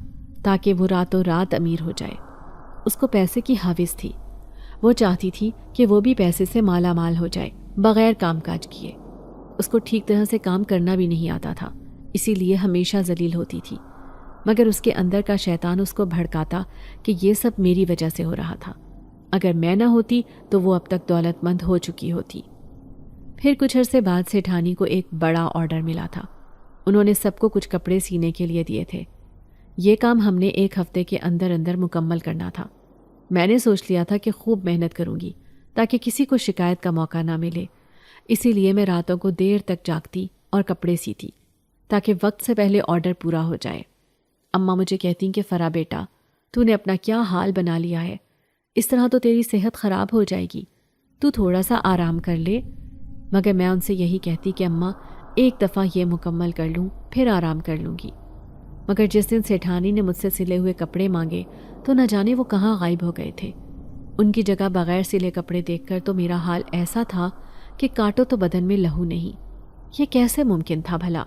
تاکہ وہ راتوں رات امیر ہو جائے۔ اس کو پیسے کی حاوث تھی، وہ چاہتی تھی کہ وہ بھی پیسے سے مالا مال ہو جائے بغیر کام کاج کیے۔ اس کو ٹھیک طرح سے کام کرنا بھی نہیں آتا تھا، اسی لیے ہمیشہ ذلیل ہوتی تھی، مگر اس کے اندر کا شیطان اس کو بھڑکاتا کہ یہ سب میری وجہ سے ہو رہا تھا، اگر میں نہ ہوتی تو وہ اب تک دولت مند ہو چکی ہوتی۔ پھر کچھ عرصے بعد سیٹھانی کو ایک بڑا آرڈر ملا تھا۔ انہوں نے سب کو کچھ کپڑے سینے کے لیے دیے تھے۔ یہ کام ہم نے ایک ہفتے کے اندر اندر مکمل کرنا تھا۔ میں نے سوچ لیا تھا کہ خوب محنت کروں گی تاکہ کسی کو شکایت کا موقع نہ ملے، اسی لیے میں راتوں کو دیر تک جاگتی اور کپڑے سیتی تاکہ وقت سے پہلے آرڈر پورا ہو جائے۔ اماں مجھے کہتی کہ فرا بیٹا، تو نے اپنا کیا حال بنا لیا ہے، اس طرح تو تیری صحت خراب ہو جائے گی، تو تھوڑا سا آرام کر لے، مگر میں ان سے یہی کہتی کہ اماں ایک دفعہ یہ مکمل کر لوں پھر آرام کر لوں گی۔ مگر جس دن سیٹھانی نے مجھ سے سلے ہوئے کپڑے مانگے تو نہ جانے وہ کہاں غائب ہو گئے تھے۔ ان کی جگہ بغیر سلے کپڑے دیکھ کر تو میرا حال ایسا تھا کہ کاٹو تو بدن میں لہو نہیں۔ یہ کیسے ممکن تھا بھلا؟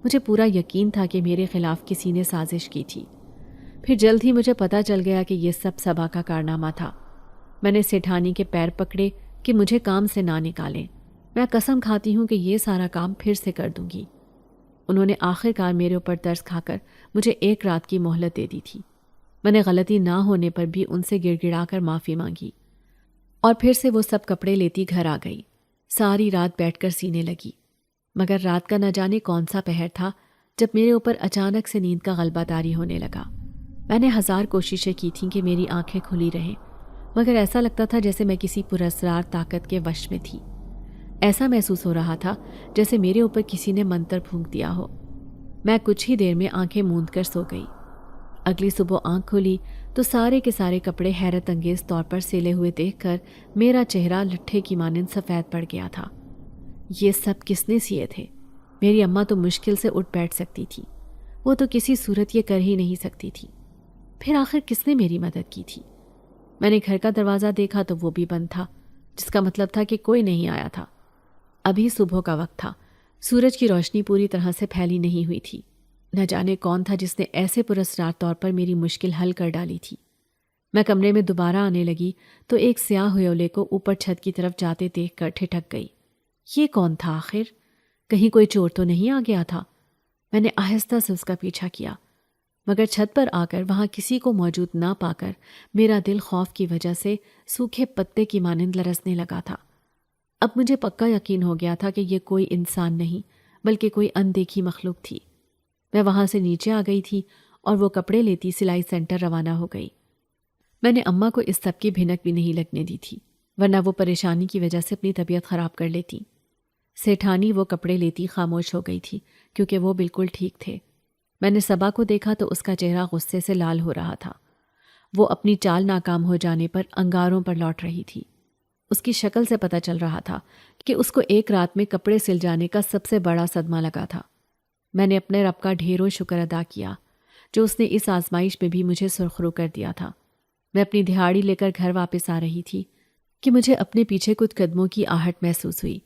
مجھے پورا یقین تھا کہ میرے خلاف کسی نے سازش کی تھی۔ پھر جلد ہی مجھے پتہ چل گیا کہ یہ سب صبا کا کارنامہ تھا۔ میں نے سیٹھانی کے پیر پکڑے کہ مجھے کام سے نہ نکالیں، میں قسم کھاتی ہوں کہ یہ سارا کام پھر سے کر دوں گی۔ انہوں نے آخر کار میرے اوپر ترس کھا کر مجھے ایک رات کی مہلت دے دی تھی۔ میں نے غلطی نہ ہونے پر بھی ان سے گڑ گڑا کر معافی مانگی اور پھر سے وہ سب کپڑے لیتی گھر آ گئی۔ ساری رات بیٹھ کر سینے لگی، مگر رات کا نہ جانے کون سا پہر تھا جب میرے اوپر اچانک سے نیند کا غلبہ طاری ہونے لگا۔ میں نے ہزار کوششیں کی تھیں کہ میری آنکھیں کھلی رہیں، مگر ایسا لگتا تھا جیسے میں کسی پراسرار طاقت کے وش میں تھی۔ ایسا محسوس ہو رہا تھا جیسے میرے اوپر کسی نے منتر پھونک دیا ہو۔ میں کچھ ہی دیر میں آنکھیں موند کر سو گئی۔ اگلی صبح آنکھ کھلی تو سارے کے سارے کپڑے حیرت انگیز طور پر سلے ہوئے دیکھ کر میرا چہرہ لٹھے کی مانند سفید پڑ گیا تھا۔ یہ سب کس نے سیے تھے؟ میری اماں تو مشکل سے اٹھ بیٹھ سکتی تھی، وہ تو کسی صورت یہ کر ہی نہیں سکتی تھی۔ پھر آخر کس نے میری مدد کی تھی؟ میں نے گھر کا دروازہ دیکھا تو وہ بھی بند تھا، جس کا مطلب تھا کہ کوئی نہیں آیا تھا۔ ابھی صبح کا وقت تھا، سورج کی روشنی پوری طرح سے پھیلی نہیں ہوئی تھی۔ نہ جانے کون تھا جس نے ایسے پراسرار طور پر میری مشکل حل کر ڈالی تھی۔ میں کمرے میں دوبارہ آنے لگی تو ایک سیاہ ہیولے کو اوپر چھت کی طرف جاتے دیکھ کر ٹھٹک گئی۔ یہ کون تھا آخر؟ کہیں کوئی چور تو نہیں آ گیا تھا؟ میں نے آہستہ سے اس کا پیچھا کیا، مگر چھت پر آ کر وہاں کسی کو موجود نہ پا کر میرا دل خوف کی وجہ سے سوکھے پتے کی مانند لرزنے لگا تھا۔ اب مجھے پکا یقین ہو گیا تھا کہ یہ کوئی انسان نہیں بلکہ کوئی اندیکھی مخلوق تھی۔ میں وہاں سے نیچے آ گئی تھی اور وہ کپڑے لیتی سلائی سینٹر روانہ ہو گئی۔ میں نے اماں کو اس سب کی بھنک بھی نہیں لگنے دی تھی، ورنہ وہ پریشانی کی وجہ سے اپنی طبیعت خراب کر لیتی۔ سیٹھانی وہ کپڑے لیتی خاموش ہو گئی تھی کیونکہ وہ بالکل ٹھیک تھے۔ میں نے صبا کو دیکھا تو اس کا چہرہ غصے سے لال ہو رہا تھا۔ وہ اپنی چال ناکام ہو جانے پر انگاروں پر لوٹ رہی تھی۔ اس کی شکل سے پتہ چل رہا تھا کہ اس کو ایک رات میں کپڑے سل جانے کا سب سے بڑا صدمہ لگا تھا۔ میں نے اپنے رب کا ڈھیروں شکر ادا کیا جو اس نے اس آزمائش میں بھی مجھے سرخرو کر دیا تھا۔ میں اپنی دہاڑی لے کر گھر واپس آ رہی تھی کہ مجھے اپنے پیچھے کچھ قدموں کی آہٹ محسوس ہوئی۔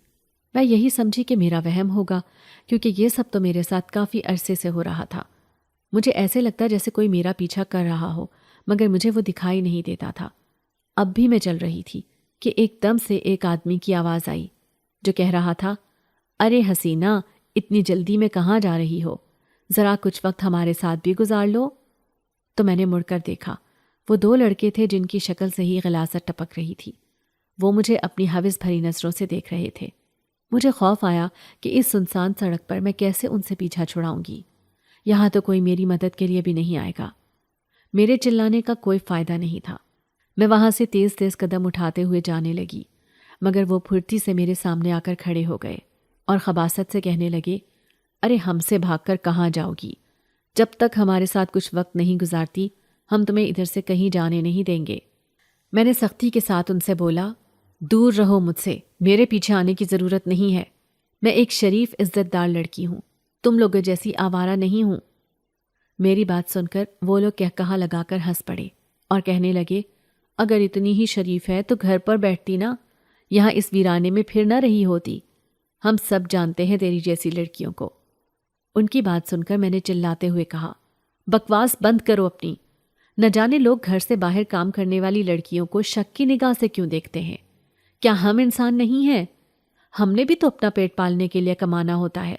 میں یہی سمجھی کہ میرا وہم ہوگا کیونکہ یہ سب تو میرے ساتھ کافی عرصے سے ہو رہا تھا۔ مجھے ایسے لگتا جیسے کوئی میرا پیچھا کر رہا ہو، مگر مجھے وہ دکھائی نہیں دیتا تھا۔ اب بھی میں چل رہی تھی کہ ایک دم سے ایک آدمی کی آواز آئی جو کہہ رہا تھا، ارے حسینہ، اتنی جلدی میں کہاں جا رہی ہو؟ ذرا کچھ وقت ہمارے ساتھ بھی گزار لو۔ تو میں نے مڑ کر دیکھا، وہ دو لڑکے تھے جن کی شکل سے ہی غلاظت ٹپک رہی تھی۔ وہ مجھے اپنی ہوس بھری نظروں سے دیکھ رہے تھے۔ مجھے خوف آیا کہ اس سنسان سڑک پر میں کیسے ان سے پیچھا چھڑاؤں گی۔ یہاں تو کوئی میری مدد کے لیے بھی نہیں آئے گا۔ میرے چلانے کا کوئی فائدہ نہیں تھا۔ میں وہاں سے تیز تیز قدم اٹھاتے ہوئے جانے لگی، مگر وہ پھرتی سے میرے سامنے آ کر کھڑے ہو گئے اور خباثت سے کہنے لگے، ارے ہم سے بھاگ کر کہاں جاؤ گی؟ جب تک ہمارے ساتھ کچھ وقت نہیں گزارتی ہم تمہیں ادھر سے کہیں جانے نہیں دیں گے۔ میں نے سختی کے ساتھ ان سے بولا، دور رہو مجھ سے، میرے پیچھے آنے کی ضرورت نہیں ہے۔ میں ایک شریف عزت دار لڑکی ہوں، تم لوگوں جیسی آوارہ نہیں ہوں۔ میری بات سن کر وہ لوگ کہا لگا کر ہنس پڑے اور کہنے لگے، اگر اتنی ہی شریف ہے تو گھر پر بیٹھتی نا، یہاں اس ویرانے میں پھر نہ رہی ہوتی۔ ہم سب جانتے ہیں تیری جیسی لڑکیوں کو۔ ان کی بات سن کر میں نے چلاتے ہوئے کہا، بکواس بند کرو اپنی۔ نہ جانے لوگ گھر سے باہر کام کرنے والی لڑکیوں کو شک کی نگاہ سے کیوں دیکھتے ہیں؟ کیا ہم انسان نہیں ہیں؟ ہم نے بھی تو اپنا پیٹ پالنے کے لیے کمانا ہوتا ہے۔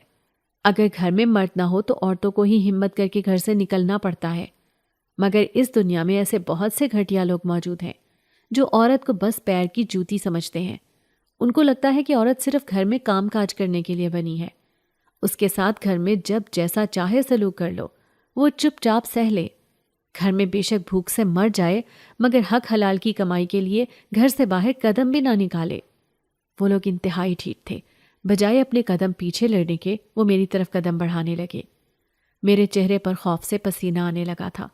اگر گھر میں مرد نہ ہو تو عورتوں کو ہی ہمت کر کے گھر سے نکلنا پڑتا ہے۔ مگر اس دنیا میں ایسے بہت سے گھٹیا لوگ موجود ہیں جو عورت کو بس پیر کی جوتی سمجھتے ہیں۔ ان کو لگتا ہے کہ عورت صرف گھر میں کام کاج کرنے کے لیے بنی ہے، اس کے ساتھ گھر میں جب جیسا چاہے سلوک کر لو، وہ چپ چاپ سہ لے۔ گھر میں بے شک بھوک سے مر جائے مگر حق حلال کی کمائی کے لیے گھر سے باہر قدم بھی نہ نکالے۔ وہ لوگ انتہائی ٹھیک تھے، بجائے اپنے قدم پیچھے لڑنے کے وہ میری طرف قدم بڑھانے لگے۔ میرے چہرے پر خوف سے پسینہ آنے لگا تھا۔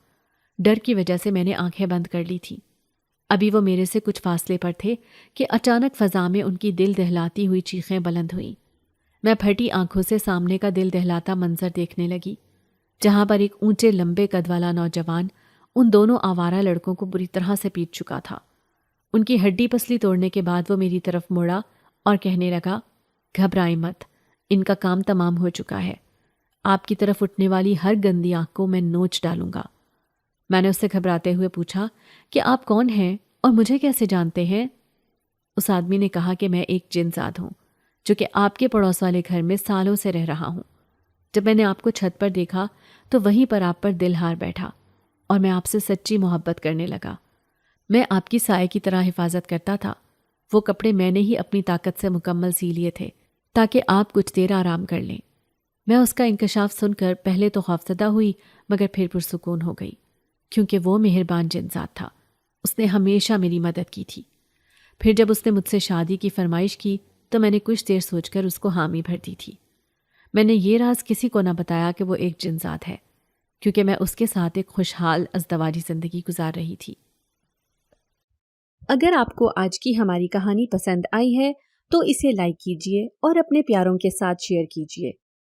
ڈر کی وجہ سے میں نے آنکھیں بند کر لی تھی۔ ابھی وہ میرے سے کچھ فاصلے پر تھے کہ اچانک فضا میں ان کی دل دہلاتی ہوئی چیخیں بلند ہوئیں۔ میں پھٹی آنکھوں سے سامنے کا دل دہلاتا منظر دیکھنے لگی، جہاں پر ایک اونچے لمبے قد والا نوجوان ان دونوں آوارہ لڑکوں کو بری طرح سے پیٹ چکا تھا۔ ان کی ہڈی پسلی توڑنے کے بعد وہ میری طرف مڑا اور کہنے لگا، گھبرائیں مت، ان کا کام تمام ہو چکا ہے۔ آپ کی طرف اٹھنے والی ہر گندی آنکھ کو میں نوچ ڈالوں گا۔ میں نے اس سے گھبراتے ہوئے پوچھا کہ آپ کون ہیں اور مجھے کیسے جانتے ہیں؟ اس آدمی نے کہا کہ میں ایک جن زاد ہوں جو کہ آپ کے پڑوس والے گھر میں سالوں سے رہ رہا ہوں۔ جب میں نے آپ کو چھت پر دیکھا تو وہیں پر آپ پر دل ہار بیٹھا اور میں آپ سے سچی محبت کرنے لگا۔ میں آپ کی سائے کی طرح حفاظت کرتا تھا۔ وہ کپڑے میں نے ہی اپنی طاقت سے مکمل سی لیے تھے تاکہ آپ کچھ دیر آرام کر لیں۔ میں اس کا انکشاف سن کر پہلے تو خوفزدہ ہوئی مگر پھر پرسکون ہو گئی، کیونکہ وہ مہربان جن ذات تھا۔ اس نے ہمیشہ میری مدد کی تھی۔ پھر جب اس نے مجھ سے شادی کی فرمائش کی تو میں نے کچھ دیر سوچ کر اس کو حامی بھر دی تھی۔ میں نے یہ راز کسی کو نہ بتایا کہ وہ ایک جن ذات ہے، کیونکہ میں اس کے ساتھ ایک خوشحال ازدواجی زندگی گزار رہی تھی۔ اگر آپ کو آج کی ہماری کہانی پسند آئی ہے تو اسے لائک کیجیے اور اپنے پیاروں کے ساتھ شیئر کیجیے،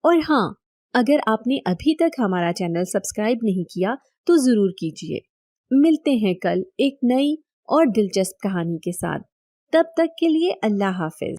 اور ہاں، اگر آپ نے ابھی تک ہمارا چینل سبسکرائب نہیں کیا تو ضرور کیجیے۔ ملتے ہیں کل ایک نئی اور دلچسپ کہانی کے ساتھ، تب تک کے لیے اللہ حافظ۔